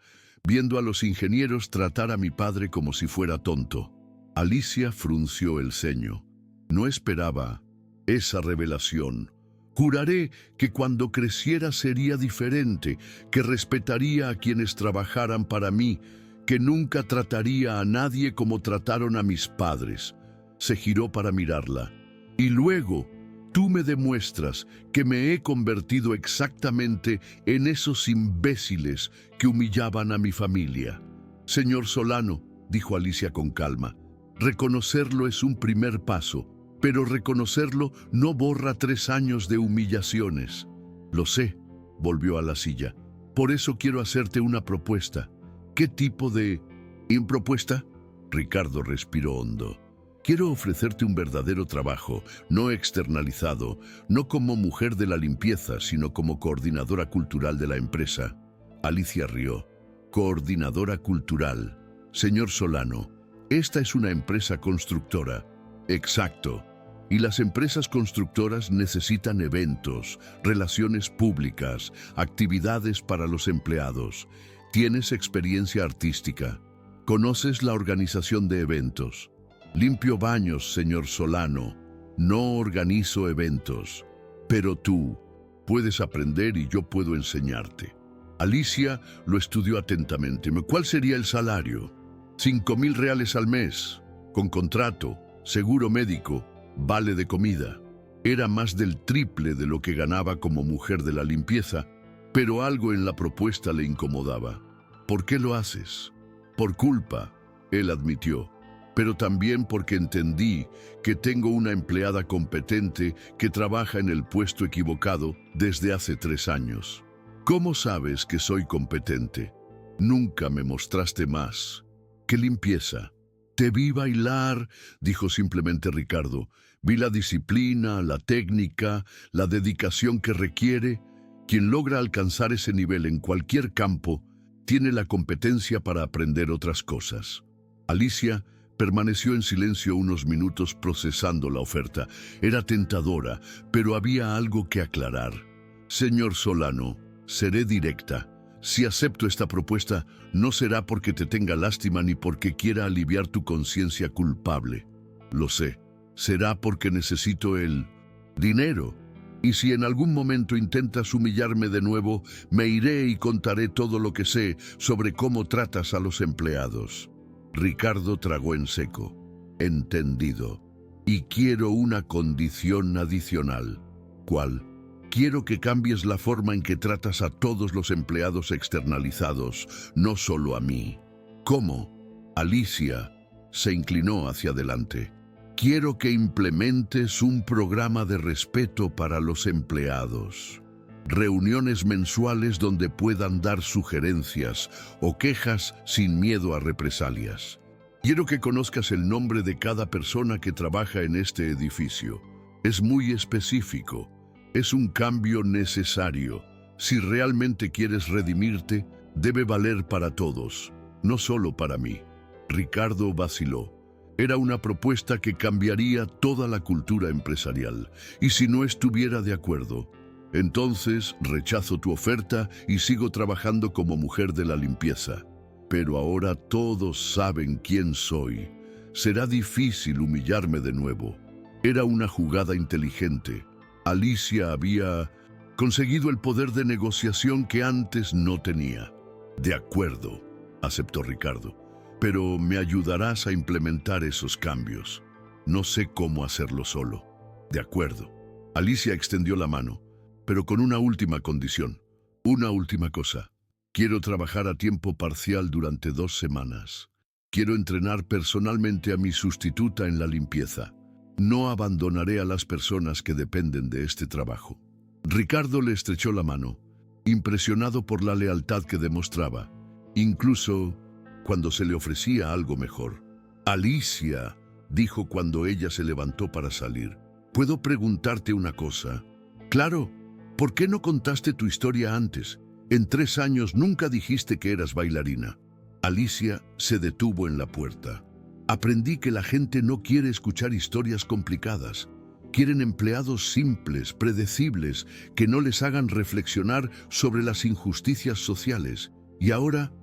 viendo a los ingenieros tratar a mi padre como si fuera tonto». Alicia frunció el ceño. No esperaba esa revelación. «Juraré que cuando creciera sería diferente, que respetaría a quienes trabajaran para mí, que nunca trataría a nadie como trataron a mis padres». Se giró para mirarla. «Y luego, tú me demuestras que me he convertido exactamente en esos imbéciles que humillaban a mi familia». «Señor Solano», dijo Alicia con calma, «reconocerlo es un primer paso, pero reconocerlo no borra 3 años de humillaciones». «Lo sé», volvió a la silla. «Por eso quiero hacerte una propuesta». «¿Qué tipo de propuesta?». Ricardo respiró hondo. «Quiero ofrecerte un verdadero trabajo, no externalizado, no como mujer de la limpieza, sino como coordinadora cultural de la empresa». Alicia rió. «Coordinadora cultural. Señor Solano, esta es una empresa constructora». «Exacto. Y las empresas constructoras necesitan eventos, relaciones públicas, actividades para los empleados. Tienes experiencia artística. Conoces la organización de eventos». «Limpio baños, señor Solano. No organizo eventos. Pero tú puedes aprender y yo puedo enseñarte». Alicia lo estudió atentamente. «¿Cuál sería el salario?». «5.000 reales al mes, con contrato, seguro médico, vale de comida». Era más del triple de lo que ganaba como mujer de la limpieza, pero algo en la propuesta le incomodaba. «¿Por qué lo haces?». «Por culpa», él admitió. «Pero también porque entendí que tengo una empleada competente que trabaja en el puesto equivocado desde hace 3 años». «¿Cómo sabes que soy competente?». «Nunca me mostraste más». «¿Qué limpieza?». «Te vi bailar», dijo simplemente Ricardo. «Vi la disciplina, la técnica, la dedicación que requiere. Quien logra alcanzar ese nivel en cualquier campo tiene la competencia para aprender otras cosas». Alicia permaneció en silencio unos minutos procesando la oferta. Era tentadora, pero había algo que aclarar. «Señor Solano, seré directa. Si acepto esta propuesta, no será porque te tenga lástima ni porque quiera aliviar tu conciencia culpable. Lo sé. Será porque necesito el dinero. Y si en algún momento intentas humillarme de nuevo, me iré y contaré todo lo que sé sobre cómo tratas a los empleados». Ricardo tragó en seco. «Entendido. Y quiero una condición adicional». «¿Cuál?». «Quiero que cambies la forma en que tratas a todos los empleados externalizados, no solo a mí». «¿Cómo?». Alicia se inclinó hacia adelante. «Quiero que implementes un programa de respeto para los empleados. Reuniones mensuales donde puedan dar sugerencias o quejas sin miedo a represalias. Quiero que conozcas el nombre de cada persona que trabaja en este edificio. Es muy específico. Es un cambio necesario. Si realmente quieres redimirte, debe valer para todos, no solo para mí. Ricardo vaciló. Era una propuesta que cambiaría toda la cultura empresarial. Y si no estuviera de acuerdo, entonces rechazo tu oferta y sigo trabajando como mujer de la limpieza. Pero ahora todos saben quién soy. Será difícil humillarme de nuevo. Era una jugada inteligente. Alicia había conseguido el poder de negociación que antes no tenía. De acuerdo, aceptó Ricardo. Pero me ayudarás a implementar esos cambios. No sé cómo hacerlo solo. De acuerdo. Alicia extendió la mano, pero con una última condición. Una última cosa. Quiero trabajar a tiempo parcial durante 2 semanas. Quiero entrenar personalmente a mi sustituta en la limpieza. No abandonaré a las personas que dependen de este trabajo. Ricardo le estrechó la mano, impresionado por la lealtad que demostraba, incluso cuando se le ofrecía algo mejor. Alicia, dijo cuando ella se levantó para salir, ¿puedo preguntarte una cosa? Claro, ¿por qué no contaste tu historia antes? En 3 años nunca dijiste que eras bailarina. Alicia se detuvo en la puerta. Aprendí que la gente no quiere escuchar historias complicadas. Quieren empleados simples, predecibles, que no les hagan reflexionar sobre las injusticias sociales. Y ahora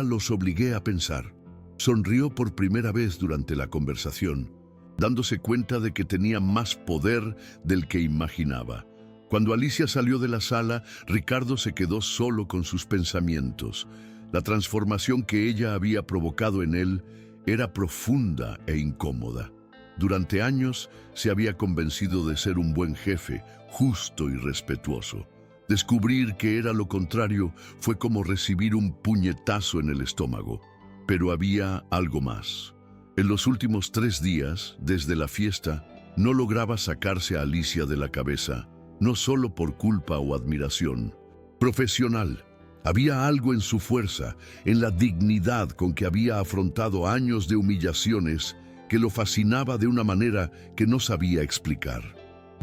los obligué a pensar. Sonrió por primera vez durante la conversación, dándose cuenta de que tenía más poder del que imaginaba. Cuando Alicia salió de la sala, Ricardo se quedó solo con sus pensamientos. La transformación que ella había provocado en él era profunda e incómoda. Durante años se había convencido de ser un buen jefe, justo y respetuoso. Descubrir que era lo contrario fue como recibir un puñetazo en el estómago. Pero había algo más. En los últimos 3 días, desde la fiesta, no lograba sacarse a Alicia de la cabeza, no solo por culpa o admiración. Profesional. Había algo en su fuerza, en la dignidad con que había afrontado años de humillaciones, que lo fascinaba de una manera que no sabía explicar.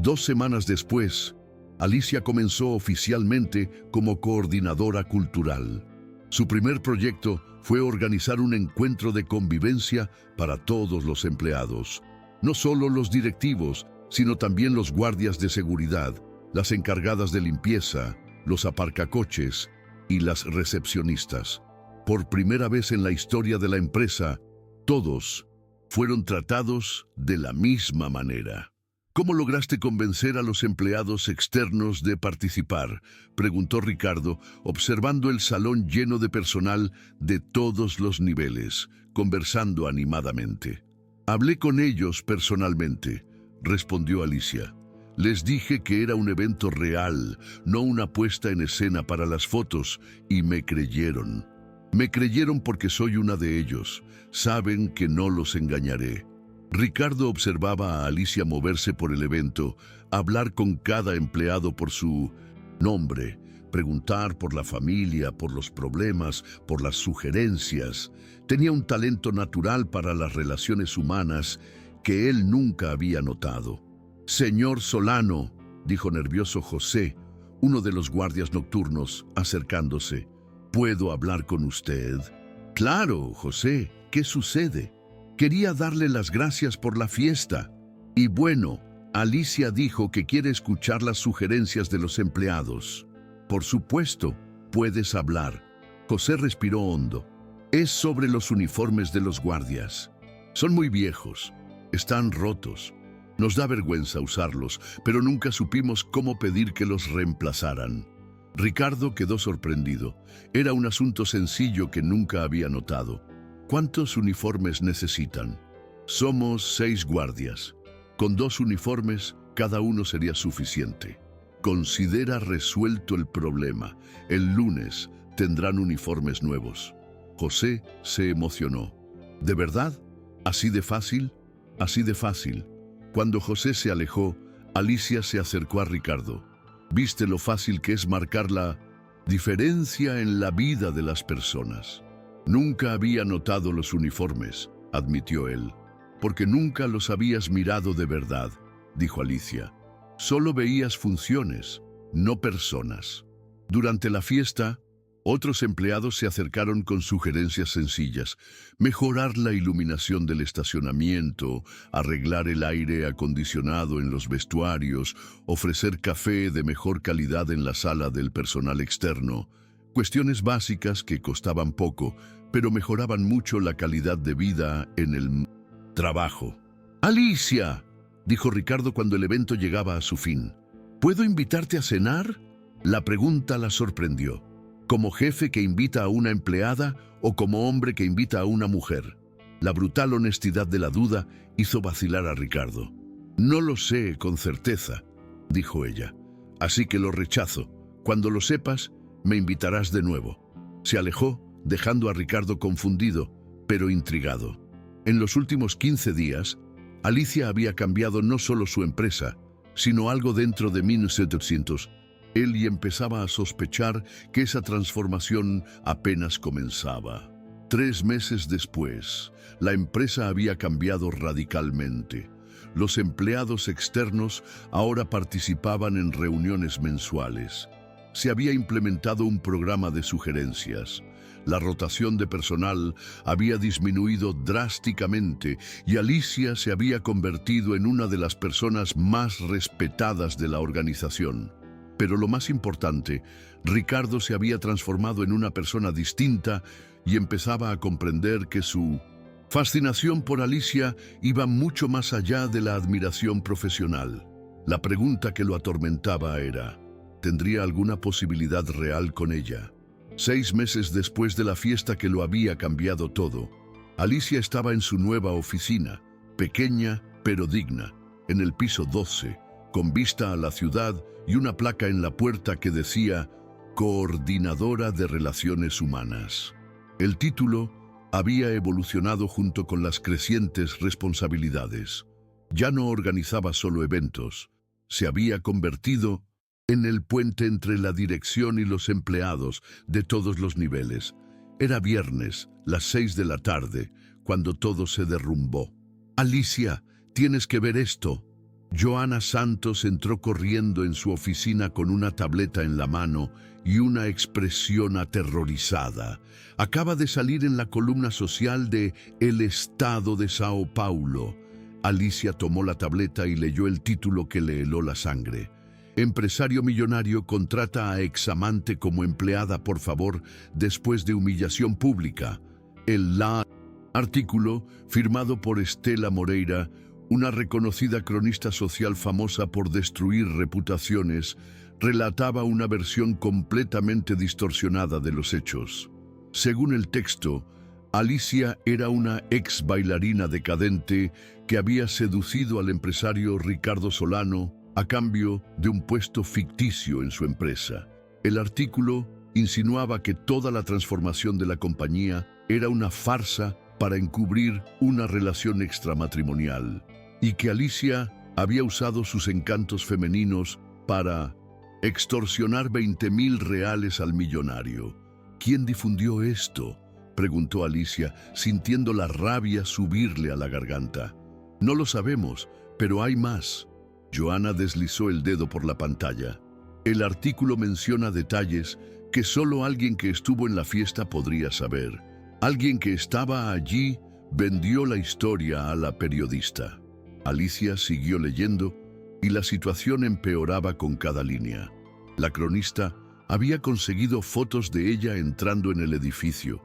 2 semanas después, Alicia comenzó oficialmente como coordinadora cultural. Su primer proyecto fue organizar un encuentro de convivencia para todos los empleados, no solo los directivos, sino también los guardias de seguridad, las encargadas de limpieza, los aparcacoches y las recepcionistas. Por primera vez en la historia de la empresa, todos fueron tratados de la misma manera. ¿Cómo lograste convencer a los empleados externos de participar?, preguntó Ricardo, observando el salón lleno de personal de todos los niveles, conversando animadamente. Hablé con ellos personalmente, respondió Alicia. Les dije que era un evento real, no una puesta en escena para las fotos, y me creyeron. Me creyeron porque soy una de ellos. Saben que no los engañaré. Ricardo observaba a Alicia moverse por el evento, hablar con cada empleado por su nombre, preguntar por la familia, por los problemas, por las sugerencias. Tenía un talento natural para las relaciones humanas que él nunca había notado. «Señor Solano», dijo nervioso José, uno de los guardias nocturnos, acercándose. «¿Puedo hablar con usted?» «Claro, José, ¿qué sucede?» «Quería darle las gracias por la fiesta. Y bueno, Alicia dijo que quiere escuchar las sugerencias de los empleados». «Por supuesto, puedes hablar». José respiró hondo. «Es sobre los uniformes de los guardias. Son muy viejos. Están rotos. Nos da vergüenza usarlos, pero nunca supimos cómo pedir que los reemplazaran». Ricardo quedó sorprendido. Era un asunto sencillo que nunca había notado. «¿Cuántos uniformes necesitan?» «Somos 6 guardias. Con 2 uniformes, cada uno sería suficiente». «Considera resuelto el problema. El lunes tendrán uniformes nuevos». José se emocionó. «¿De verdad? ¿Así de fácil?» «Así de fácil». Cuando José se alejó, Alicia se acercó a Ricardo. «¿Viste lo fácil que es marcar la diferencia en la vida de las personas?» Nunca había notado los uniformes, admitió él. Porque nunca los habías mirado de verdad, dijo Alicia. Solo veías funciones, no personas. Durante la fiesta, otros empleados se acercaron con sugerencias sencillas: mejorar la iluminación del estacionamiento, arreglar el aire acondicionado en los vestuarios, ofrecer café de mejor calidad en la sala del personal externo. Cuestiones básicas que costaban poco, pero mejoraban mucho la calidad de vida en el trabajo. «Alicia», dijo Ricardo cuando el evento llegaba a su fin, «¿puedo invitarte a cenar?». La pregunta la sorprendió. ¿Como jefe que invita a una empleada o como hombre que invita a una mujer? La brutal honestidad de la duda hizo vacilar a Ricardo. «No lo sé con certeza», dijo ella, «así que lo rechazo. Cuando lo sepas, me invitarás de nuevo». Se alejó, dejando a Ricardo confundido, pero intrigado. En los últimos 15 días, Alicia había cambiado no solo su empresa, sino algo dentro de 1700. Él y empezaba a sospechar que esa transformación apenas comenzaba. 3 meses después, la empresa había cambiado radicalmente. Los empleados externos ahora participaban en reuniones mensuales. Se había implementado un programa de sugerencias. La rotación de personal había disminuido drásticamente y Alicia se había convertido en una de las personas más respetadas de la organización. Pero lo más importante, Ricardo se había transformado en una persona distinta y empezaba a comprender que su fascinación por Alicia iba mucho más allá de la admiración profesional. La pregunta que lo atormentaba era: ¿tendría alguna posibilidad real con ella? 6 meses después de la fiesta que lo había cambiado todo, Alicia estaba en su nueva oficina, pequeña pero digna, en el piso 12, con vista a la ciudad y una placa en la puerta que decía Coordinadora de Relaciones Humanas. El título había evolucionado junto con las crecientes responsabilidades. Ya no organizaba solo eventos, se había convertido en el puente entre la dirección y los empleados de todos los niveles. Era viernes, las 6 de la tarde, cuando todo se derrumbó. «Alicia, tienes que ver esto». Joana Santos entró corriendo en su oficina con una tableta en la mano y una expresión aterrorizada. Acaba de salir en la columna social de El Estado de Sao Paulo. Alicia tomó la tableta y leyó el título que le heló la sangre. Empresario millonario contrata a examante como empleada, por favor, después de humillación pública. El artículo, firmado por Estela Moreira, una reconocida cronista social famosa por destruir reputaciones, relataba una versión completamente distorsionada de los hechos. Según el texto, Alicia era una ex bailarina decadente que había seducido al empresario Ricardo Solano a cambio de un puesto ficticio en su empresa. El artículo insinuaba que toda la transformación de la compañía era una farsa para encubrir una relación extramatrimonial y que Alicia había usado sus encantos femeninos para extorsionar 20,000 reales al millonario. ¿Quién difundió esto?, preguntó Alicia, sintiendo la rabia subirle a la garganta. No lo sabemos, pero hay más. Joana deslizó el dedo por la pantalla. El artículo menciona detalles que solo alguien que estuvo en la fiesta podría saber. Alguien que estaba allí vendió la historia a la periodista. Alicia siguió leyendo y la situación empeoraba con cada línea. La cronista había conseguido fotos de ella entrando en el edificio,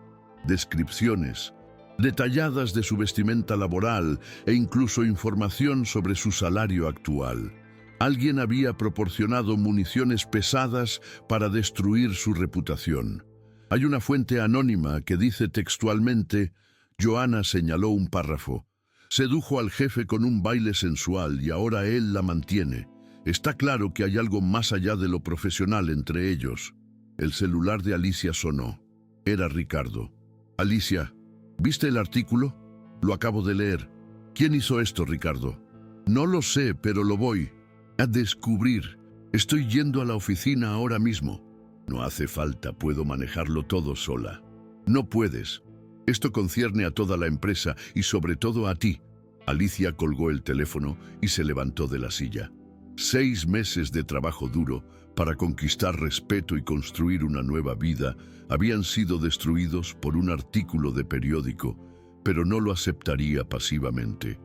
descripciones detalladas de su vestimenta laboral e incluso información sobre su salario actual. Alguien había proporcionado municiones pesadas para destruir su reputación. Hay una fuente anónima que dice textualmente: Joana señaló un párrafo. Sedujo al jefe con un baile sensual y ahora él la mantiene. Está claro que hay algo más allá de lo profesional entre ellos. El celular de Alicia sonó. Era Ricardo. Alicia, ¿viste el artículo? Lo acabo de leer. ¿Quién hizo esto, Ricardo? No lo sé, pero lo voy a descubrir. Estoy yendo a la oficina ahora mismo. No hace falta, puedo manejarlo todo sola. No puedes. Esto concierne a toda la empresa y sobre todo a ti. Alicia colgó el teléfono y se levantó de la silla. 6 meses de trabajo duro para conquistar respeto y construir una nueva vida habían sido destruidos por un artículo de periódico, pero no lo aceptaría pasivamente.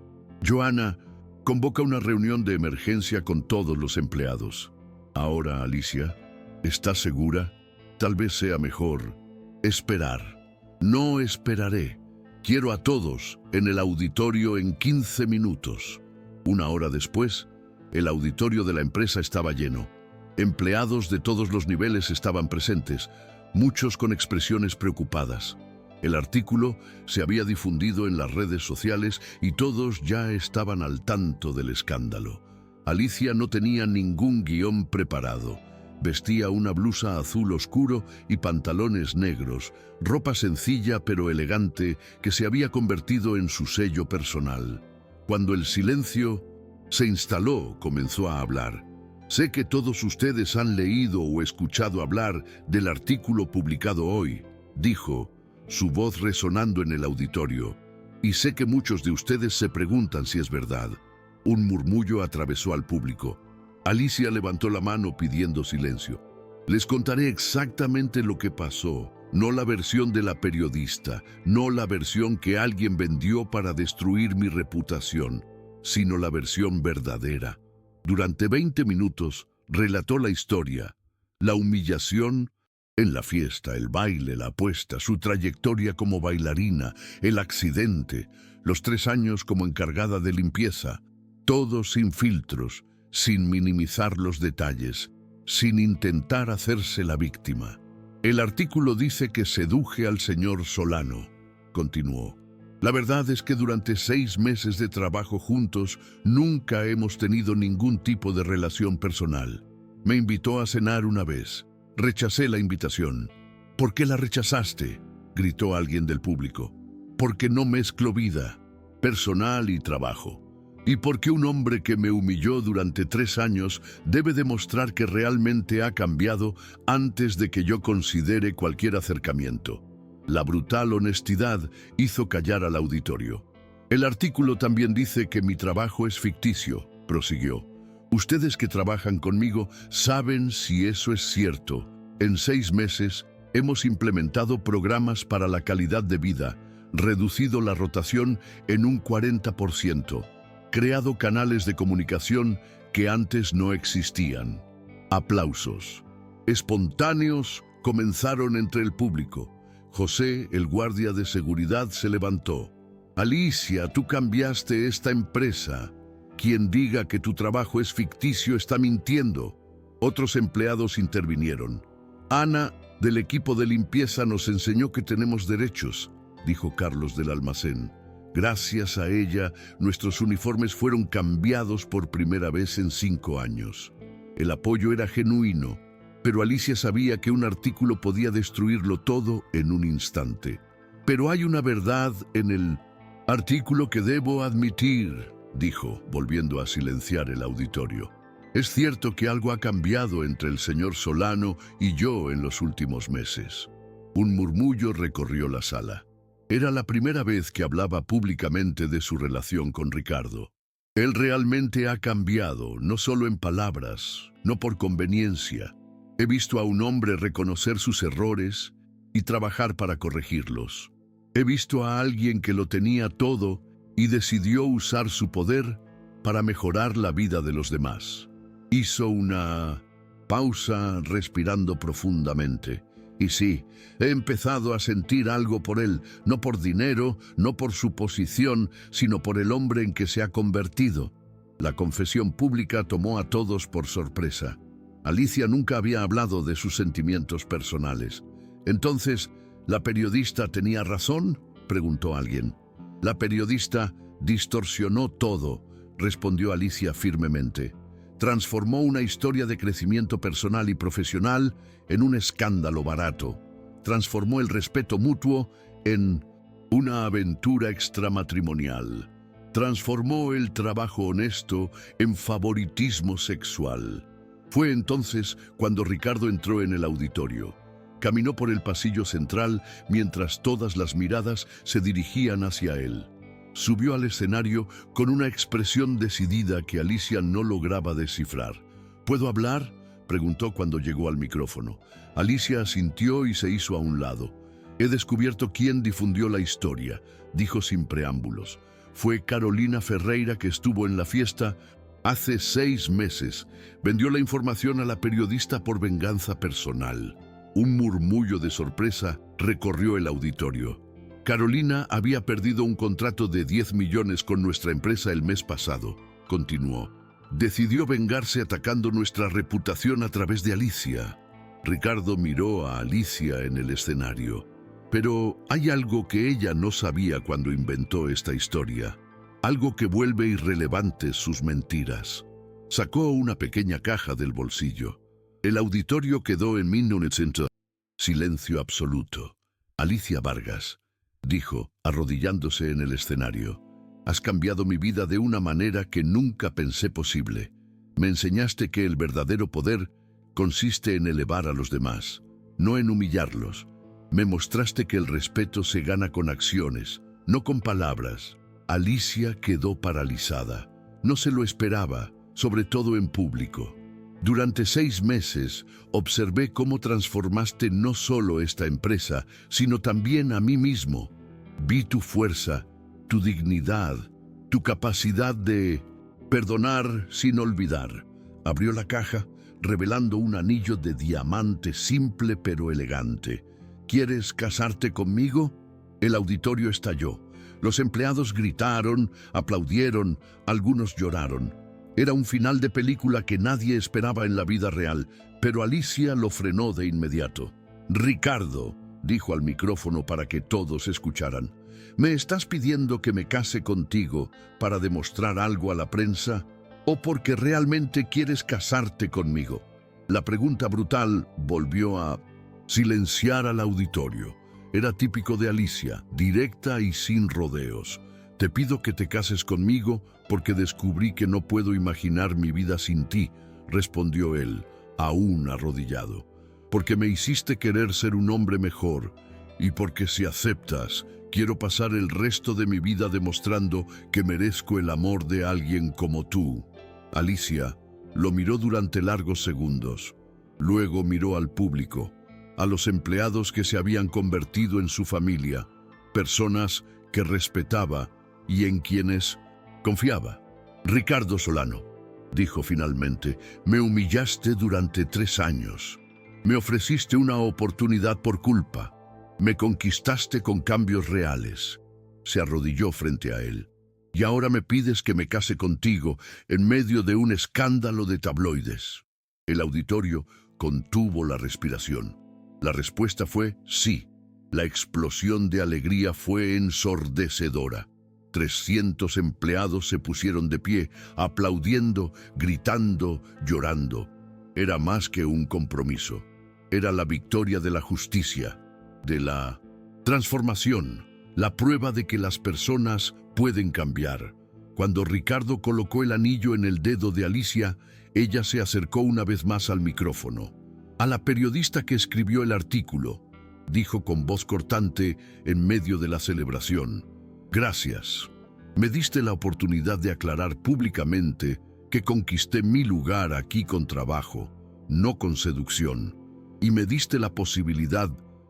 Joanna convoca una reunión de emergencia con todos los empleados. Ahora, Alicia, ¿estás segura? Tal vez sea mejor esperar. No esperaré. Quiero a todos en el auditorio en 15 minutos. 1 hora después, el auditorio de la empresa estaba lleno. Empleados de todos los niveles estaban presentes, muchos con expresiones preocupadas. El artículo se había difundido en las redes sociales y todos ya estaban al tanto del escándalo. Alicia no tenía ningún guión preparado. Vestía una blusa azul oscuro y pantalones negros, ropa sencilla pero elegante que se había convertido en su sello personal. Cuando el silencio se instaló, comenzó a hablar. Sé que todos ustedes han leído o escuchado hablar del artículo publicado hoy, dijo, su voz resonando en el auditorio. Y sé que muchos de ustedes se preguntan si es verdad. Un murmullo atravesó al público. Alicia levantó la mano pidiendo silencio. Les contaré exactamente lo que pasó, no la versión de la periodista, no la versión que alguien vendió para destruir mi reputación, sino la versión verdadera. Durante 20 minutos relató la historia, la humillación en la fiesta, el baile, la apuesta, su trayectoria como bailarina, el accidente, los 3 años como encargada de limpieza, todo sin filtros, sin minimizar los detalles, sin intentar hacerse la víctima. El artículo dice que seduje al señor Solano, continuó. La verdad es que durante 6 meses de trabajo juntos nunca hemos tenido ningún tipo de relación personal. Me invitó a cenar una vez. Rechacé la invitación. ¿Por qué la rechazaste?, gritó alguien del público. Porque no mezclo vida personal y trabajo. Y porque un hombre que me humilló durante 3 años debe demostrar que realmente ha cambiado antes de que yo considere cualquier acercamiento. La brutal honestidad hizo callar al auditorio. El artículo también dice que mi trabajo es ficticio, prosiguió. Ustedes que trabajan conmigo saben si eso es cierto. En 6 meses hemos implementado programas para la calidad de vida, reducido la rotación en un 40%, creado canales de comunicación que antes no existían. Aplausos espontáneos comenzaron entre el público. José, el guardia de seguridad, se levantó. Alicia, tú cambiaste esta empresa. Quien diga que tu trabajo es ficticio está mintiendo. Otros empleados intervinieron. Ana, del equipo de limpieza, nos enseñó que tenemos derechos, dijo Carlos del almacén. Gracias a ella, nuestros uniformes fueron cambiados por primera vez en 5 años. El apoyo era genuino, pero Alicia sabía que un artículo podía destruirlo todo en un instante. Pero hay una verdad en el artículo que debo admitir, dijo, volviendo a silenciar el auditorio. Es cierto que algo ha cambiado entre el señor Solano y yo en los últimos meses. Un murmullo recorrió la sala. Era la primera vez que hablaba públicamente de su relación con Ricardo. Él realmente ha cambiado, no solo en palabras, no por conveniencia. He visto a un hombre reconocer sus errores y trabajar para corregirlos. He visto a alguien que lo tenía todo y decidió usar su poder para mejorar la vida de los demás. Hizo una pausa respirando profundamente. Y sí, he empezado a sentir algo por él, no por dinero, no por su posición, sino por el hombre en que se ha convertido. La confesión pública tomó a todos por sorpresa. Alicia nunca había hablado de sus sentimientos personales. Entonces, ¿la periodista tenía razón?, preguntó alguien. La periodista distorsionó todo, respondió Alicia firmemente. Transformó una historia de crecimiento personal y profesional en un escándalo barato. Transformó el respeto mutuo en una aventura extramatrimonial. Transformó el trabajo honesto en favoritismo sexual. Fue entonces cuando Ricardo entró en el auditorio. Caminó por el pasillo central mientras todas las miradas se dirigían hacia él. Subió al escenario con una expresión decidida que Alicia no lograba descifrar. ¿Puedo hablar?, preguntó cuando llegó al micrófono. Alicia asintió y se hizo a un lado. He descubierto quién difundió la historia, dijo sin preámbulos. Fue Carolina Ferreira, que estuvo en la fiesta hace 6 meses. Vendió la información a la periodista por venganza personal. Un murmullo de sorpresa recorrió el auditorio. Carolina había perdido un contrato de 10 millones con nuestra empresa el mes pasado, continuó. Decidió vengarse atacando nuestra reputación a través de Alicia. Ricardo miró a Alicia en el escenario. Pero hay algo que ella no sabía cuando inventó esta historia. Algo que vuelve irrelevantes sus mentiras. Sacó una pequeña caja del bolsillo. El auditorio quedó en 1900. Silencio absoluto. Alicia Vargas, dijo, arrodillándose en el escenario. Has cambiado mi vida de una manera que nunca pensé posible. Me enseñaste que el verdadero poder consiste en elevar a los demás, no en humillarlos. Me mostraste que el respeto se gana con acciones, no con palabras. Alicia quedó paralizada. No se lo esperaba, sobre todo en público. Durante 6 meses observé cómo transformaste no solo esta empresa, sino también a mí mismo. Vi tu fuerza, tu dignidad, tu capacidad de perdonar sin olvidar. Abrió la caja, revelando un anillo de diamante simple pero elegante. ¿Quieres casarte conmigo? El auditorio estalló. Los empleados gritaron, aplaudieron, algunos lloraron. Era un final de película que nadie esperaba en la vida real, pero Alicia lo frenó de inmediato. Ricardo, dijo al micrófono para que todos escucharan, ¿me estás pidiendo que me case contigo para demostrar algo a la prensa o porque realmente quieres casarte conmigo? La pregunta brutal volvió a silenciar al auditorio. Era típico de Alicia, directa y sin rodeos. Te pido que te cases conmigo porque descubrí que no puedo imaginar mi vida sin ti, respondió él, aún arrodillado. Porque me hiciste querer ser un hombre mejor y porque si aceptas, quiero pasar el resto de mi vida demostrando que merezco el amor de alguien como tú. Alicia lo miró durante largos segundos. Luego miró al público, a los empleados que se habían convertido en su familia, personas que respetaba y en quienes confiaba. Ricardo Solano, dijo finalmente, me humillaste durante 3 años. Me ofreciste una oportunidad por culpa. Me conquistaste con cambios reales. Se arrodilló frente a él. Y ahora me pides que me case contigo en medio de un escándalo de tabloides. El auditorio contuvo la respiración. La respuesta fue sí. La explosión de alegría fue ensordecedora. 300 empleados se pusieron de pie, aplaudiendo, gritando, llorando. Era más que un compromiso. Era la victoria de la justicia, de la transformación, la prueba de que las personas pueden cambiar. Cuando Ricardo colocó el anillo en el dedo de Alicia, ella se acercó una vez más al micrófono. A la periodista que escribió el artículo, dijo con voz cortante en medio de la celebración. Gracias. Me diste la oportunidad de aclarar públicamente que conquisté mi lugar aquí con trabajo, no con seducción, y me diste la posibilidad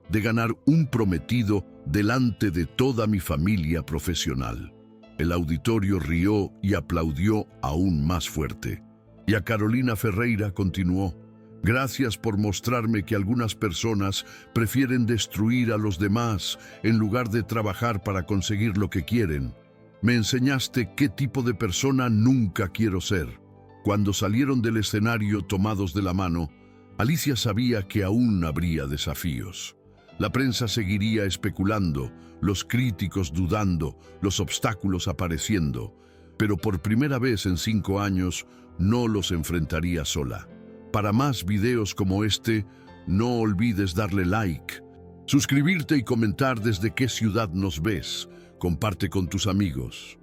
de ganar un prometido delante de toda mi familia profesional. El auditorio rió y aplaudió aún más fuerte. Y a Carolina Ferreira continuó. Gracias por mostrarme que algunas personas prefieren destruir a los demás en lugar de trabajar para conseguir lo que quieren. Me enseñaste qué tipo de persona nunca quiero ser. Cuando salieron del escenario tomados de la mano, Alicia sabía que aún habría desafíos. La prensa seguiría especulando, los críticos dudando, los obstáculos apareciendo, pero por primera vez en 5 años no los enfrentaría sola. Para más videos como este, no olvides darle like, suscribirte y comentar desde qué ciudad nos ves. Comparte con tus amigos.